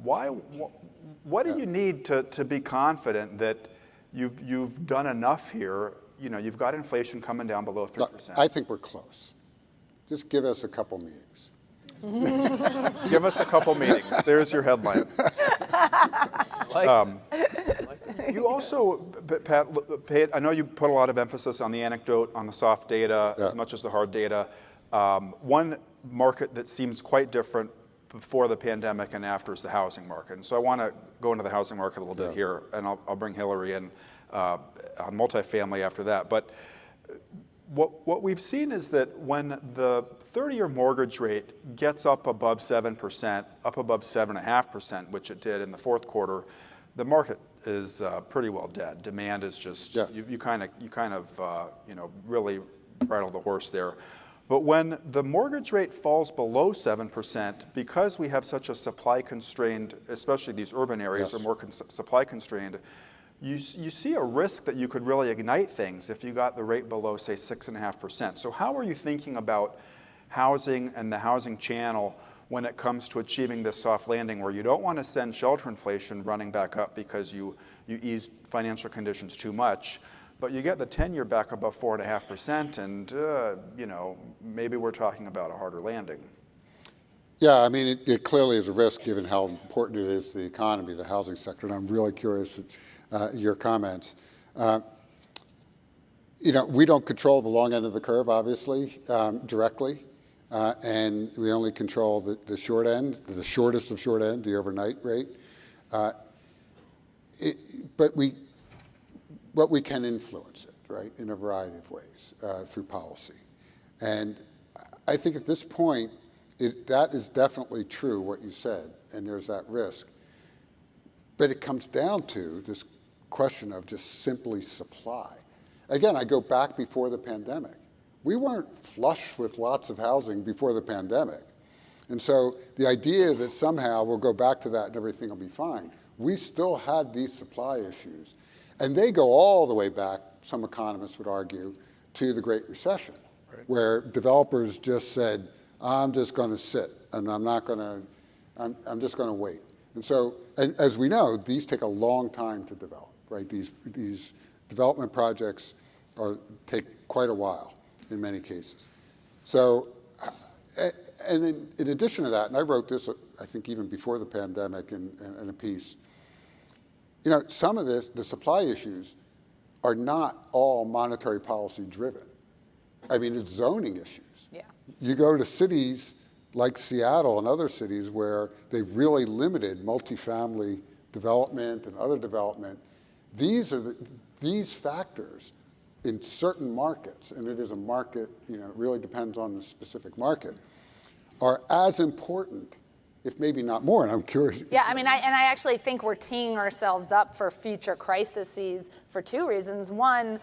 what do you need to be confident that you've done enough here? You know, you've got inflation coming down below 3%.
Look, I think we're close. Just give us a couple meetings.
Give us a couple meetings. There's your headline. You also, Pat, I know you put a lot of emphasis on the anecdote, on the soft data, as much as the hard data. One market that seems quite different before the pandemic and after is the housing market. And so I want to go into the housing market a little bit here, and I'll bring Hilary in on multifamily after that. But what we've seen is that when the 30-year mortgage rate gets up above 7%, up above 7.5%, which it did in the fourth quarter, the market is pretty well dead. Demand is just you kind of really rattle the horse there. But when the mortgage rate falls below 7%, because we have such a supply constrained, especially these urban areas are more supply constrained, you see a risk that you could really ignite things if you got the rate below, say, 6.5%. So how are you thinking about housing and the housing channel when it comes to achieving this soft landing, where you don't want to send shelter inflation running back up because you ease financial conditions too much, but you get the 10-year back above 4.5%, and maybe we're talking about a harder landing.
Yeah, I mean, it clearly is a risk given how important it is to the economy, the housing sector, and I'm really curious your comments. We don't control the long end of the curve, obviously, directly, and we only control the short end, the shortest of short end, the overnight rate. But we can influence it, right, in a variety of ways through policy. And I think at this point, that is definitely true, what you said, and there's that risk. But it comes down to this question of just simply supply. Again, I go back before the pandemic. We weren't flush with lots of housing before the pandemic. And so the idea that somehow we'll go back to that and everything will be fine, we still had these supply issues. And they go all the way back, some economists would argue, to the Great Recession, where developers just said, I'm just going to sit, and I'm just going to wait. And so, and as we know, these take a long time to develop, right? These development projects take quite a while in many cases. So And then in addition to that, and I wrote this, I think even before the pandemic in a piece, some of the supply issues are not all monetary policy driven. I mean, it's zoning issues.
Yeah.
You go to cities like Seattle and other cities where they've really limited multifamily development and other development. These factors in certain markets, and it is a market, it really depends on the specific market, are as important, if maybe not more, and I'm curious.
Yeah, I actually think we're teeing ourselves up for future crises for two reasons. One,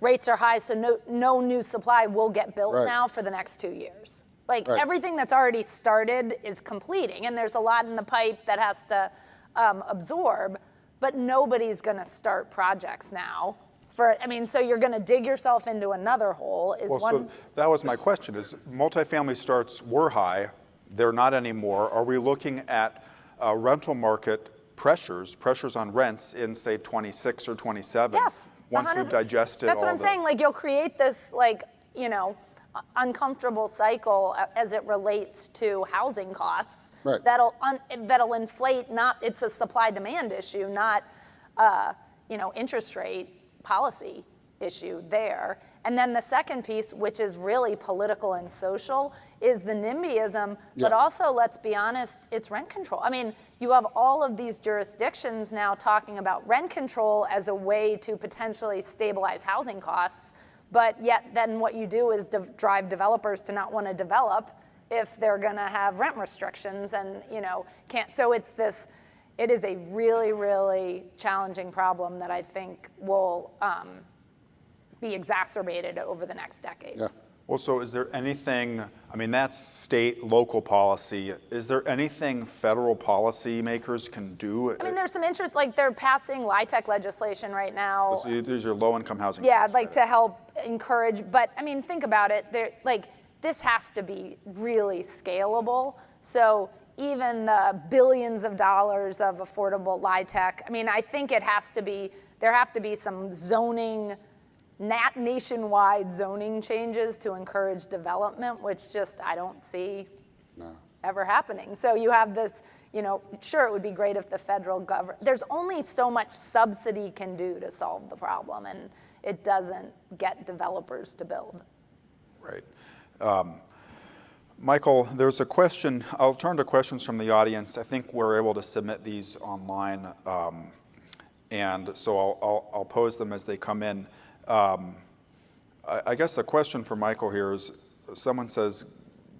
rates are high, so no new supply will get built now for the next 2 years. Everything that's already started is completing, and there's a lot in the pipe that has to absorb, but nobody's going to start projects now. So you're going to dig yourself into another hole.
So that was my question, is multifamily starts were high, they're not anymore. Are we looking at rental market pressures on rents in, say, 26 or 27?
Yes.
Once we've digested
That's what I'm saying. You'll create this, uncomfortable cycle as it relates to housing costs.
Right.
That'll inflate. It's a supply-demand issue, not interest rate policy issue there. And then the second piece, which is really political and social, is the NIMBYism, but also, let's be honest, it's rent control. You have all of these jurisdictions now talking about rent control as a way to potentially stabilize housing costs, but yet then what you do is drive developers to not want to develop if they're going to have rent restrictions and, can't. So it is a really, really challenging problem that I think will be exacerbated over the next decade.
Yeah.
Well, so is there anything, that's state, local policy. Is there anything federal policy makers can do?
There's some interest, they're passing LIHTC legislation right now.
So these are low-income housing.
Yeah, to help encourage, but think about it, this has to be really scalable. So even the billions of dollars of affordable LIHTC, I think there have to be some zoning, nationwide zoning changes to encourage development, which I don't see ever happening. So you have this, sure, it would be great if the federal government, there's only so much subsidy can do to solve the problem, and it doesn't get developers to build.
Right. Michael, there's a question. I'll turn to questions from the audience. I think we're able to submit these online, and so I'll pose them as they come in. I guess the question for Michael here is, someone says,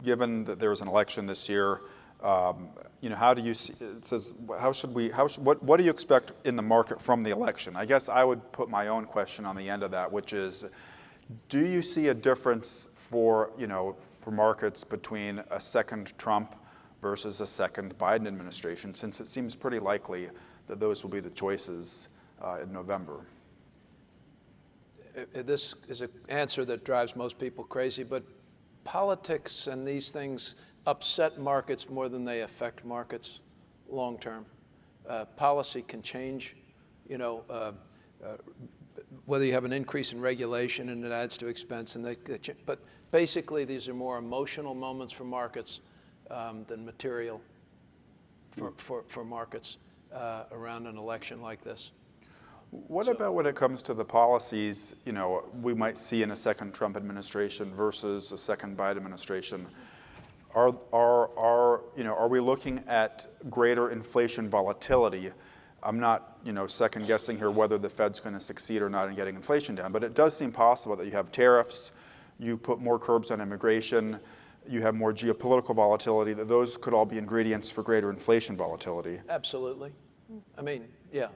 given that there's an election this year, how do you see, it says, what do you expect in the market from the election? I guess I would put my own question on the end of that, which is, do you see a difference for markets between a second Trump versus a second Biden administration, since it seems pretty likely that those will be the choices in November?
This is an answer that drives most people crazy, but politics and these things upset markets more than they affect markets long term. Policy can change, whether you have an increase in regulation and it adds to expense, but basically these are more emotional moments for markets than material for markets around an election like this.
What about when it comes to the policies, we might see in a second Trump administration versus a second Biden administration? Are we looking at greater inflation volatility? I'm not, second guessing here whether the Fed's going to succeed or not in getting inflation down, but it does seem possible that you have tariffs, you put more curbs on immigration, you have more geopolitical volatility, that those could all be ingredients for greater inflation volatility.
Absolutely. Yeah.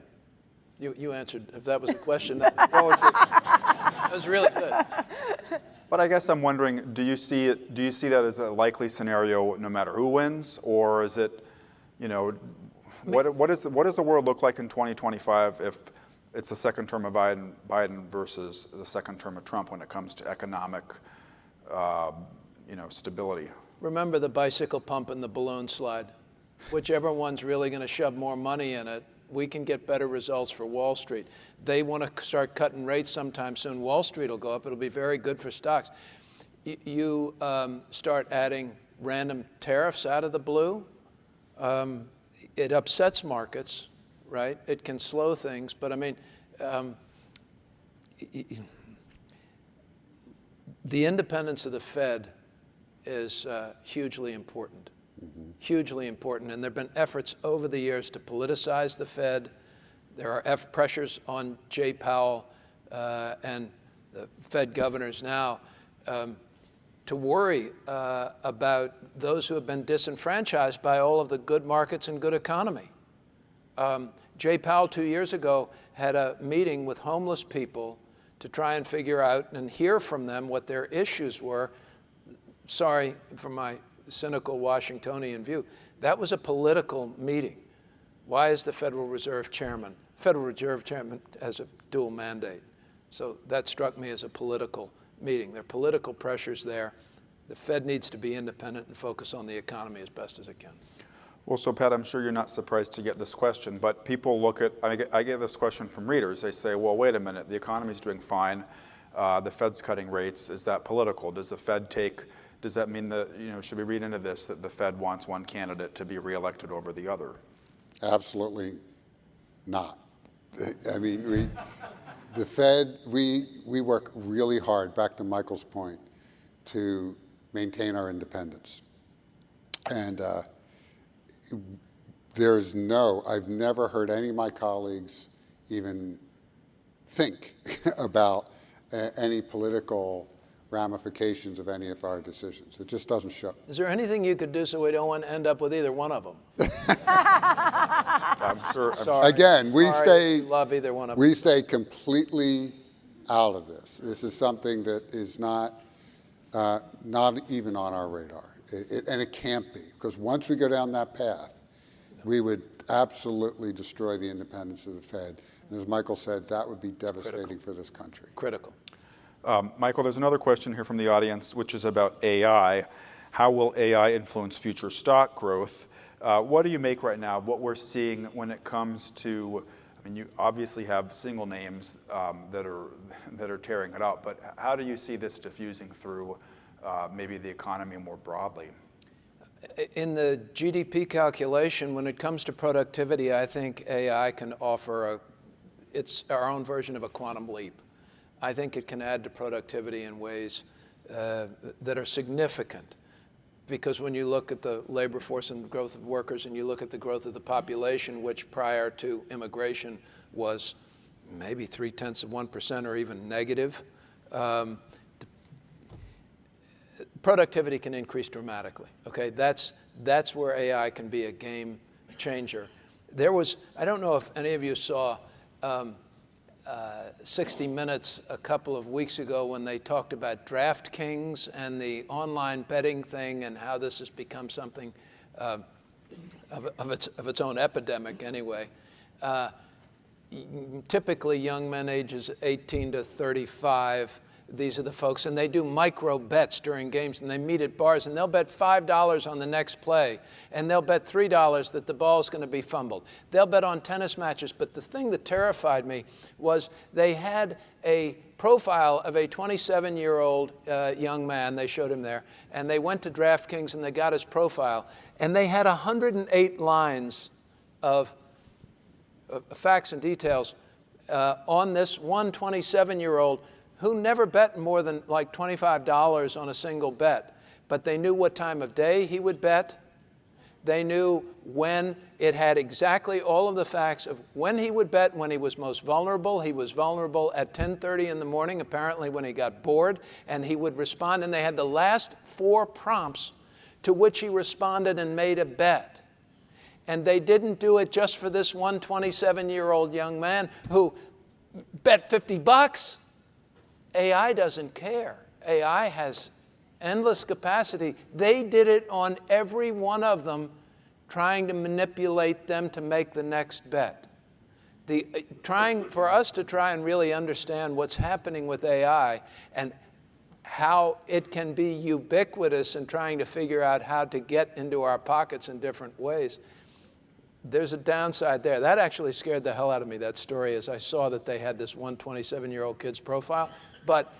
You answered. If that was a question, that was really good.
But I guess I'm wondering, do you see that as a likely scenario no matter who wins, or is it, what does the world look like in 2025 if it's the second term of Biden versus the second term of Trump when it comes to economic, stability?
Remember the bicycle pump and the balloon slide. Whichever one's really going to shove more money in it, we can get better results for Wall Street. They want to start cutting rates sometime soon. Wall Street will go up. It'll be very good for stocks. You start adding random tariffs out of the blue. It upsets markets, right? It can slow things, but I mean, the independence of the Fed is hugely important, hugely important. And there have been efforts over the years to politicize the Fed. There are pressures on Jay Powell and the Fed governors now to worry about those who have been disenfranchised by all of the good markets and good economy. Jay Powell 2 years ago had a meeting with homeless people to try and figure out and hear from them what their issues were. Sorry for my cynical Washingtonian view. That was a political meeting. Why is the Federal Reserve Chairman has a dual mandate? So that struck me as a political meeting. There are political pressures there. The Fed needs to be independent and focus on the economy as best as it can.
Well, so Pat, I'm sure you're not surprised to get this question, but people look at, I get this question from readers. They say, well, wait a minute, the economy's doing fine. The Fed's cutting rates. Is that political? Does the Fed does that mean that, should we read into this that the Fed wants one candidate to be reelected over the other?
Absolutely not. I mean, the Fed, we work really hard, back to Michael's point, to maintain our independence. And I've never heard any of my colleagues even think about any political ramifications of any of our decisions. It just doesn't show.
Is there anything you could do so we don't want to end up with either one of them?
I'm sure.
Sorry.
Again, we
love either one of them.
We stay completely out of this. This is something that is not even on our radar. And it can't be, because once we go down that path, we would absolutely destroy the independence of the Fed. And as Michael said, that would be devastating for this country.
Critical.
Michael, there's another question here from the audience, which is about AI. How will AI influence future stock growth? What do you make right now of what we're seeing when it comes to, I mean, you obviously have single names that are tearing it out, but how do you see this diffusing through maybe the economy more broadly?
In the GDP calculation, when it comes to productivity, I think AI can offer it's our own version of a quantum leap. I think it can add to productivity in ways that are significant. Because when you look at the labor force and the growth of workers, and you look at the growth of the population, which prior to immigration was maybe 0.3% or even negative, productivity can increase dramatically. Okay, that's where AI can be a game changer. I don't know if any of you saw 60 Minutes a couple of weeks ago when they talked about DraftKings and the online betting thing and how this has become something of its own epidemic anyway. Typically young men ages 18 to 35, these are the folks, and they do micro bets during games, and they meet at bars, and they'll bet $5 on the next play, and they'll bet $3 that the ball's going to be fumbled. They'll bet on tennis matches, but the thing that terrified me was they had a profile of a 27-year-old young man. They showed him there, and they went to DraftKings, and they got his profile, and they had 108 lines of facts and details on this one 27-year-old who never bet more than like $25 on a single bet. But they knew what time of day he would bet. They knew when. It had exactly all of the facts of when he would bet, when he was most vulnerable. He was vulnerable at 10:30 in the morning, apparently when he got bored, and he would respond. And they had the last 4 prompts to which he responded and made a bet. And they didn't do it just for this one 27-year-old young man who bet $50. AI doesn't care. AI has endless capacity. They did it on every one of them, trying to manipulate them to make the next bet. For us to try and really understand what's happening with AI and how it can be ubiquitous in trying to figure out how to get into our pockets in different ways, there's a downside there. That actually scared the hell out of me, that story, as I saw that they had this one 27-year-old kid's profile. But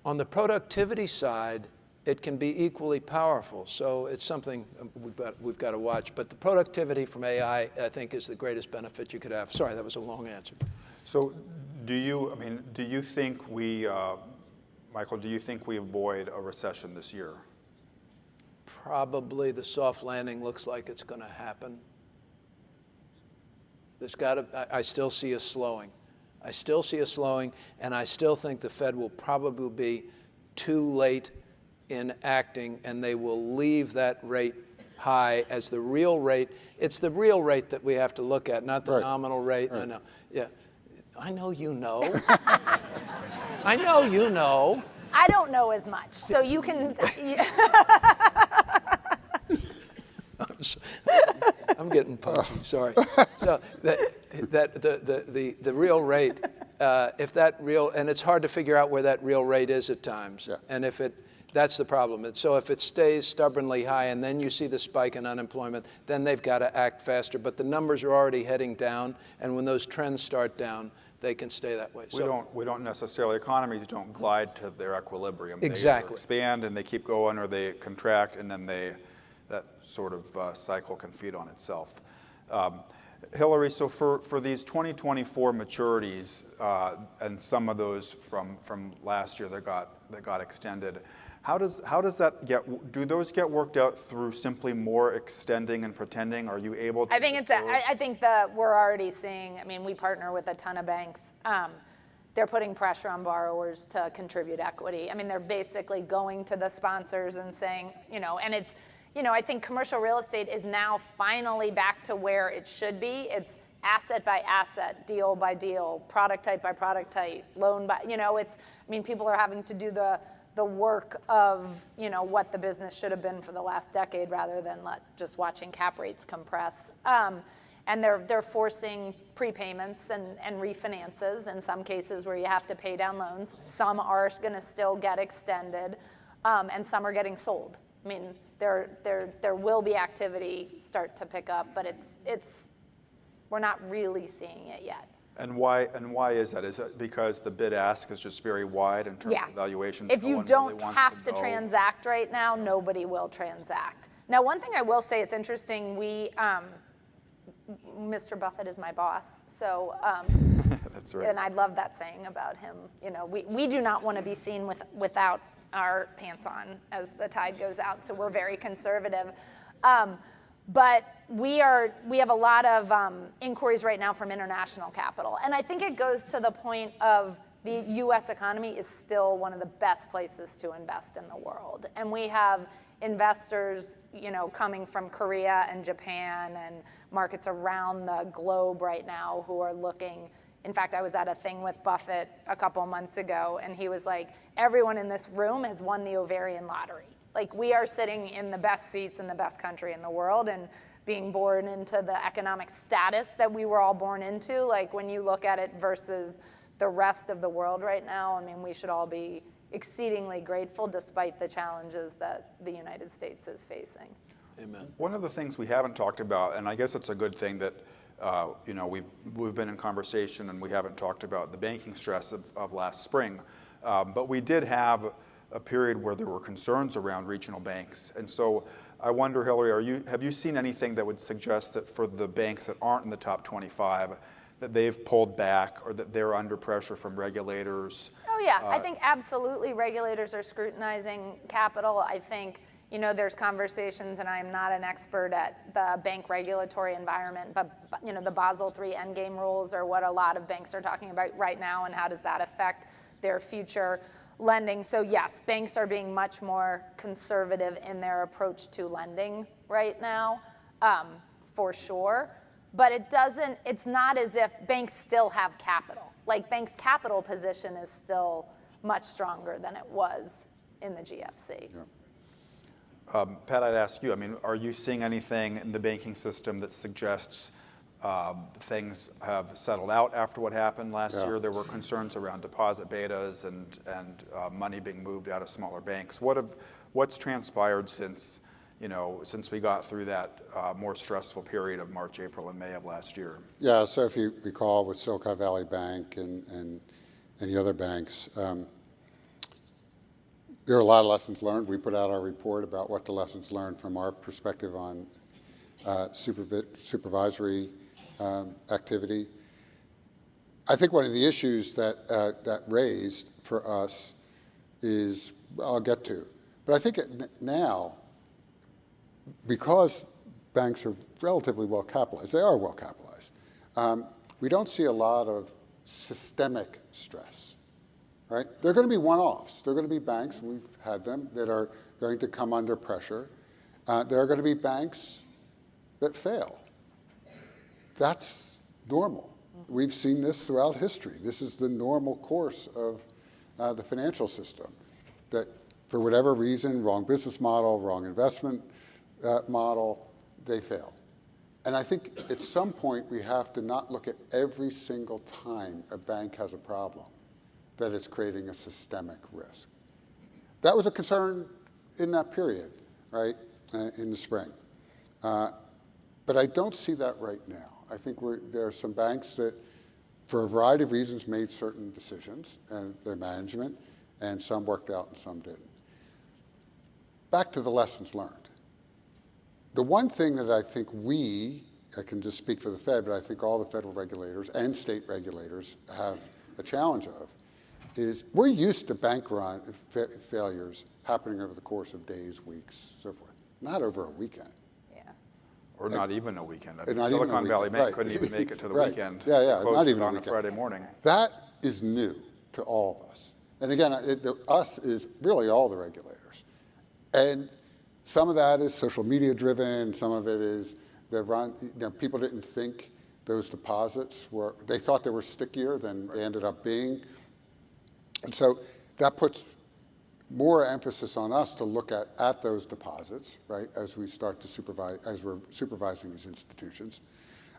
on the productivity side, it can be equally powerful. So it's something we've got to watch. But the productivity from AI, I think, is the greatest benefit you could have. Sorry, that was a long answer.
So do you think we, Michael, do you think we avoid a recession this year?
Probably the soft landing looks like it's going to happen. I still see a slowing. I still see a slowing, and I still think the Fed will probably be too late in acting, and they will leave that rate high as the real rate. It's the real rate that we have to look at, not the nominal rate.
Right.
I know. Yeah. I know you know. I know you know.
I don't know as much, so you can.
I'm getting punchy. Sorry. So the real rate, if that real, and it's hard to figure out where that real rate is at times.
Yeah.
And that's the problem. And so if it stays stubbornly high, and then you see the spike in unemployment, then they've got to act faster. But the numbers are already heading down, and when those trends start down, they can stay that way.
We don't necessarily, economies don't glide to their equilibrium.
Exactly.
They expand and they keep going, or they contract, and then that sort of cycle can feed on itself. Hilary, so for these 2024 maturities, and some of those from last year that got extended, how does that do those get worked out through simply more extending and pretending? Are you able to?
I think that we're already seeing. I mean, we partner with a ton of banks. They're putting pressure on borrowers to contribute equity. I mean, they're basically going to the sponsors and saying, and it's, I think commercial real estate is now finally back to where it should be. It's asset by asset, deal by deal, product type by product type, loan by, people are having to do the work of, what the business should have been for the last decade rather than just watching cap rates compress. And they're forcing prepayments and refinances in some cases where you have to pay down loans. Some are going to still get extended, and some are getting sold. I mean, there will be activity start to pick up, but we're not really seeing it yet.
And why is that? Is it because the bid ask is just very wide in terms of valuations?
If you don't have to transact right now, nobody will transact. Now, one thing I will say, it's interesting. Mr. Buffett is my boss, so
that's right.
And I love that saying about him. We do not want to be seen without our pants on as the tide goes out, so we're very conservative. But we have a lot of inquiries right now from international capital, and I think it goes to the point of the U.S. economy is still one of the best places to invest in the world, and we have investors, coming from Korea and Japan and markets around the globe right now who are looking. In fact, I was at a thing with Buffett a couple months ago, and he was like, everyone in this room has won the ovarian lottery. Like, we are sitting in the best seats in the best country in the world and being born into the economic status that we were all born into. Like, when you look at it versus the rest of the world right now, we should all be exceedingly grateful despite the challenges that the United States is facing.
Amen.
One of the things we haven't talked about, and I guess it's a good thing that we've been in conversation and we haven't talked about the banking stress of last spring, but we did have a period where there were concerns around regional banks. And so I wonder, Hilary, have you seen anything that would suggest that for the banks that aren't in the top 25, that they've pulled back or that they're under pressure from regulators?
Oh yeah, I think absolutely regulators are scrutinizing capital. I think, there's conversations, and I'm not an expert at the bank regulatory environment, but the Basel III endgame rules are what a lot of banks are talking about right now, and how does that affect their future lending. So yes, banks are being much more conservative in their approach to lending right now, for sure. But it's not as if banks still have capital. Like, banks' capital position is still much stronger than it was in the GFC.
Yeah.
Pat, I'd ask you, are you seeing anything in the banking system that suggests things have settled out after what happened last year? There were concerns around deposit betas and money being moved out of smaller banks. What's transpired since we got through that more stressful period of March, April, and May of last year?
Yeah, so if you recall with Silicon Valley Bank and the other banks, there are a lot of lessons learned. We put out our report about what the lessons learned from our perspective on supervisory activity. I think one of the issues that raised for us is, I'll get to, but I think now, because banks are relatively well capitalized, they are well capitalized, we don't see a lot of systemic stress, right? There are going to be one-offs. There are going to be banks, we've had them, that are going to come under pressure. There are going to be banks that fail. That's normal. We've seen this throughout history. This is the normal course of the financial system, that for whatever reason, wrong business model, wrong investment model, they fail. And I think at some point we have to not look at every single time a bank has a problem that it's creating a systemic risk. That was a concern in that period, right, in the spring. But I don't see that right now. I think there are some banks that, for a variety of reasons, made certain decisions, and their management, and some worked out and some didn't. Back to the lessons learned. The one thing that I think I can just speak for the Fed, but I think all the federal regulators and state regulators have a challenge of, is we're used to bank run failures happening over the course of days, weeks, so forth, not over a weekend.
Or not even a weekend. I mean,
Not even a
Silicon Valley
weekend,
Bank
right.
couldn't even make it to the
Right.
weekend.
Yeah,
Closed
not even a
on
weekend.
Friday morning.
That is new to all of us. And again, us is really all the regulators. And some of that is social media driven. Some of it is people didn't think those deposits they thought they were stickier than they ended up being. And so that puts more emphasis on us to look at those deposits, right, as we start to supervise, as we're supervising these institutions.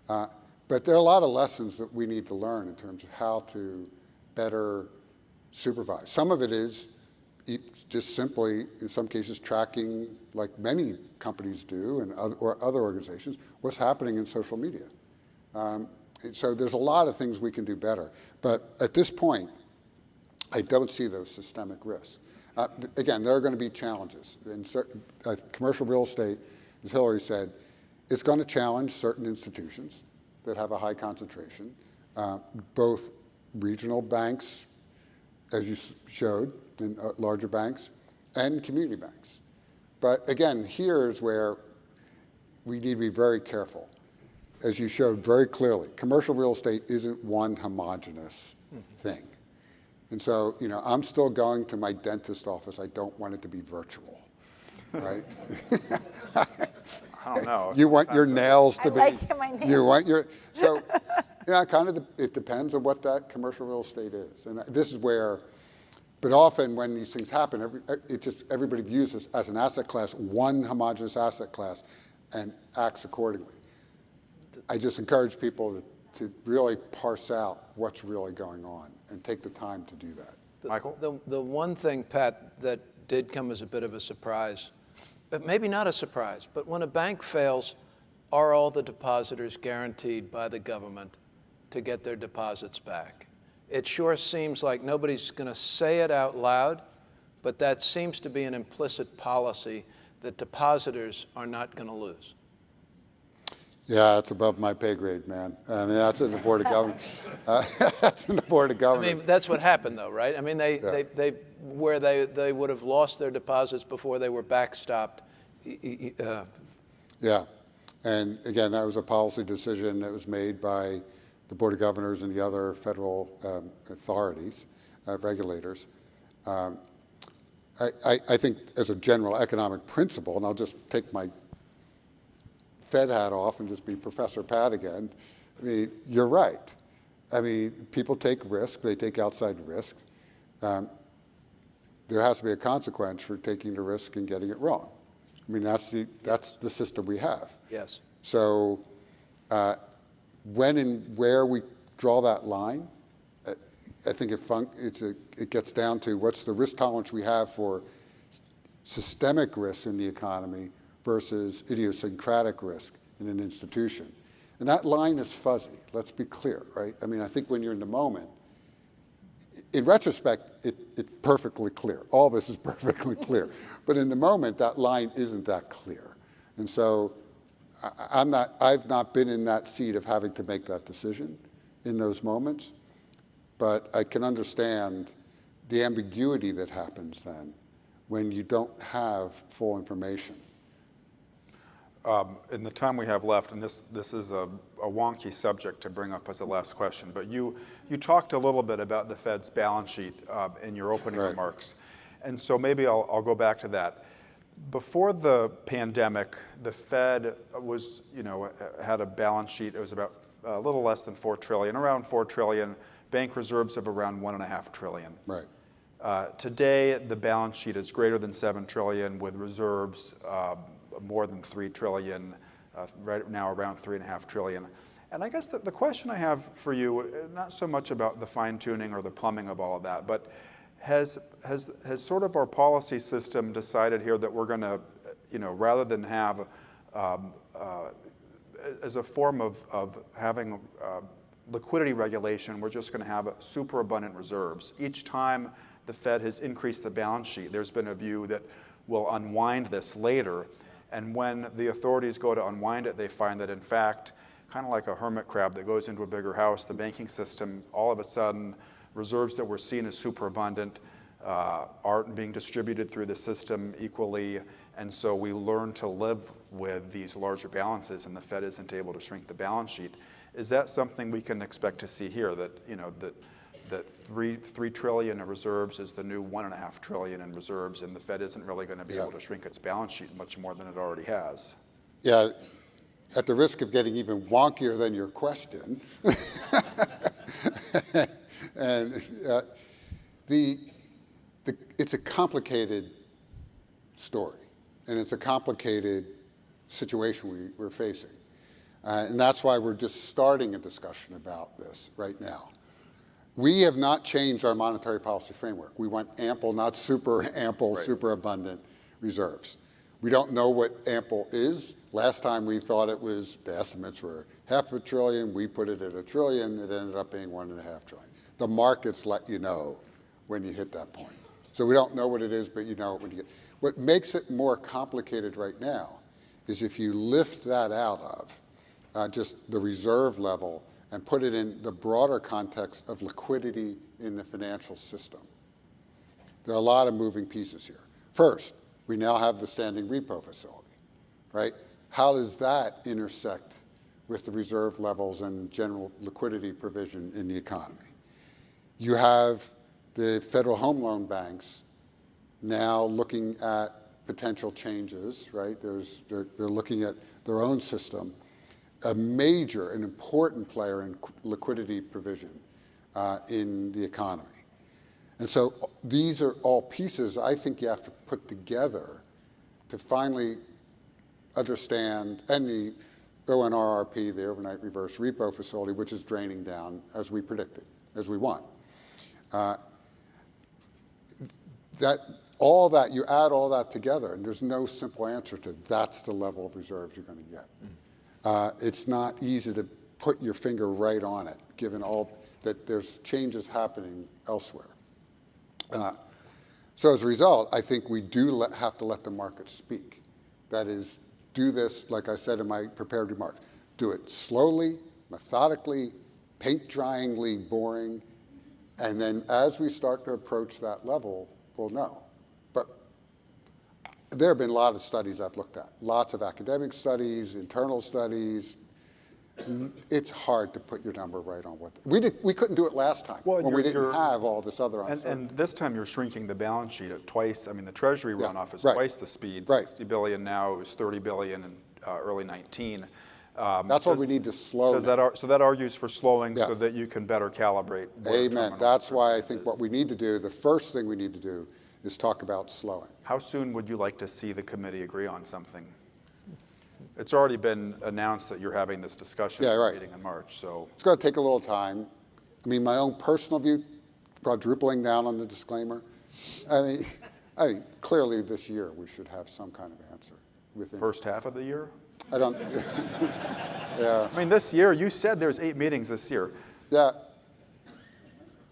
But there are a lot of lessons that we need to learn in terms of how to better supervise. Some of it is just simply, in some cases, tracking, like many companies do, or other organizations, what's happening in social media. So there's a lot of things we can do better. But at this point, I don't see those systemic risks. Again, there are going to be challenges. In certain, commercial real estate, as Hilary said, it's going to challenge certain institutions that have a high concentration, both regional banks, as you showed, and larger banks, and community banks. But again, here's where we need to be very careful. As you showed very clearly, commercial real estate isn't one homogeneous thing. And so, I'm still going to my dentist office. I don't want it to be virtual, right?
I don't know.
You want your nails to be.
I like my nails.
You want your, so, it depends on what that commercial real estate is. And this is where, but often when these things happen, everybody views this as an asset class, one homogeneous asset class, and acts accordingly. I just encourage people to really parse out what's really going on and take the time to do that.
Michael?
The one thing, Pat, that did come as a bit of a surprise, but maybe not a surprise, but when a bank fails, are all the depositors guaranteed by the government to get their deposits back? It sure seems like nobody's going to say it out loud, but that seems to be an implicit policy that depositors are not going to lose.
Yeah, it's above my pay grade, man. I mean, that's in the Board of Governors. That's in the Board of
I
Governors.
mean, that's what happened, though, right? I mean, they would have lost their deposits before they were backstopped.
Yeah, and again, that was a policy decision that was made by the Board of Governors and the other federal authorities, regulators. I think as a general economic principle, and I'll just take my Fed hat off and just be Professor Pat again. I mean, you're right. I mean, people take risk, they take outside risk. There has to be a consequence for taking the risk and getting it wrong. I mean, that's the system we have.
Yes.
So when and where we draw that line, I think it gets down to what's the risk tolerance we have for systemic risk in the economy versus idiosyncratic risk in an institution. And that line is fuzzy, let's be clear, right? I mean, I think when you're in the moment, in retrospect, it's perfectly clear. All this is perfectly clear. But in the moment, that line isn't that clear. And so I've not been in that seat of having to make that decision in those moments. But I can understand the ambiguity that happens then when you don't have full information.
In the time we have left, and this is a wonky subject to bring up as a last question, but you talked a little bit about the Fed's balance sheet in your opening remarks. And so maybe I'll go back to that. Before the pandemic, the Fed was, had a balance sheet. It was about a little less than $4 trillion, around $4 trillion, bank reserves of around $1.5 trillion.
Right.
Today, the balance sheet is greater than $7 trillion with reserves more than $3 trillion, right now around $3.5 trillion. And I guess the question I have for you, not so much about the fine tuning or the plumbing of all of that, but has sort of our policy system decided here that we're going to, rather than have, as a form of having liquidity regulation, we're just going to have super abundant reserves. Each time the Fed has increased the balance sheet, there's been a view that we'll unwind this later. And when the authorities go to unwind it, they find that, in fact, kind of like a hermit crab that goes into a bigger house, the banking system, all of a sudden, reserves that were seen as superabundant aren't being distributed through the system equally. And so we learn to live with these larger balances, and the Fed isn't able to shrink the balance sheet. Is that something we can expect to see here, that, that $3 trillion in reserves is the new $1.5 trillion in reserves, and the Fed isn't really going to be able to shrink its balance sheet much more than it already has?
Yeah, at the risk of getting even wonkier than your question, and it's a complicated story, and it's a complicated situation we're facing. And that's why we're just starting a discussion about this right now. We have not changed our monetary policy framework. We want ample, not super ample, super abundant reserves. We don't know what ample is. Last time we thought it was, the estimates were $500 billion. We put it at $1 trillion. It ended up being $1.5 trillion. The markets let you know when you hit that point. So we don't know what it is, but you know it when you get. What makes it more complicated right now is if you lift that out of just the reserve level and put it in the broader context of liquidity in the financial system. There are a lot of moving pieces here. First, we now have the standing repo facility, right? How does that intersect with the reserve levels and general liquidity provision in the economy? You have the federal home loan banks now looking at potential changes, right? They're looking at their own system. A major and important player in liquidity provision in the economy. And so these are all pieces I think you have to put together to finally understand, and the ONRRP, the overnight reverse repo facility, which is draining down as we predicted, as we want. You add all that together, and there's no simple answer to that's the level of reserves you're going to get. It's not easy to put your finger right on it, given all that there's changes happening elsewhere. So as a result, I think we do have to let the market speak. That is, do this, like I said in my prepared remarks, do it slowly, methodically, paint-dryingly boring, and then as we start to approach that level, we'll know. But there have been a lot of studies I've looked at, lots of academic studies, internal studies. It's hard to put your number right on what we couldn't do it last time when we didn't have all this other uncertainty.
And this time you're shrinking the balance sheet at twice. I mean, the Treasury runoff is twice the speed. 60 billion now. It was 30 billion in early 19.
That's what we need to slow.
So that argues for slowing so that you can better calibrate.
Amen. That's why I think what we need to do, the first thing we need to do, is talk about slowing.
How soon would you like to see the committee agree on something? It's already been announced that you're having this discussion meeting in March, so.
It's going to take a little time. I mean, my own personal view, quadrupling down on the disclaimer. I mean, clearly this year we should have some kind of answer within.
First half of the year?
I don't,
I mean, this year, you said there's 8 meetings this year.
Yeah,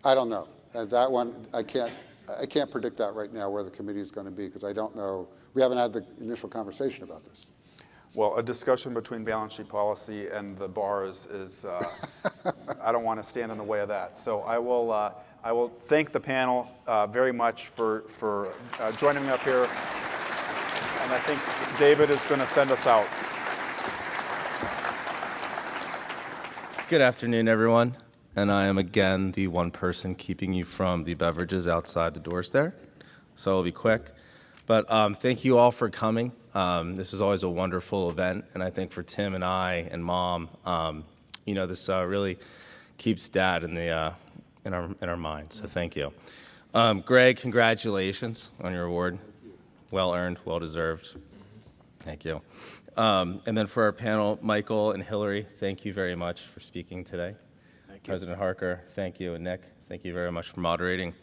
I don't know. And that one, I can't predict that right now where the committee is going to be because I don't know. We haven't had the initial conversation about this.
Well, a discussion between balance sheet policy and the bar is I don't want to stand in the way of that. So I will thank the panel very much for joining me up here. And I think David is going to send us out.
Good afternoon, everyone. And I am again the one person keeping you from the beverages outside the doors there. So I'll be quick. But thank you all for coming. This is always a wonderful event. And I think for Tim and I and Mom, this really keeps Dad in our minds. So thank you. Greg, congratulations on your award. Well earned, well deserved. Thank you. And then for our panel, Michael and Hilary, thank you very much for speaking today. Thank you. President Harker, thank you. And Nick, thank you very much for moderating.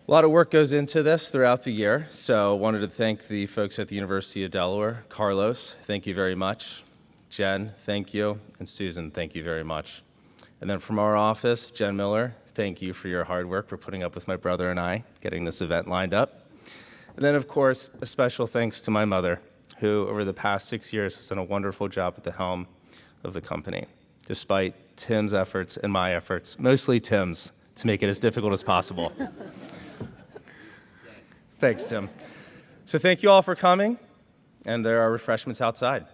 A lot of work goes into this throughout the year, so I wanted to thank the folks at the University of Delaware. Carlos, thank you very much. Jen, thank you. And Susan, thank you very much. And then from our office, Jen Miller, thank you for your hard work for putting up with my brother and I getting this event lined up. And then, of course, a special thanks to my mother, who over the past 6 years has done a wonderful job at the helm of the company, despite Tim's efforts and my efforts, mostly Tim's, to make it as difficult as possible. Thanks, Tim. So thank you all for coming, and there are refreshments outside.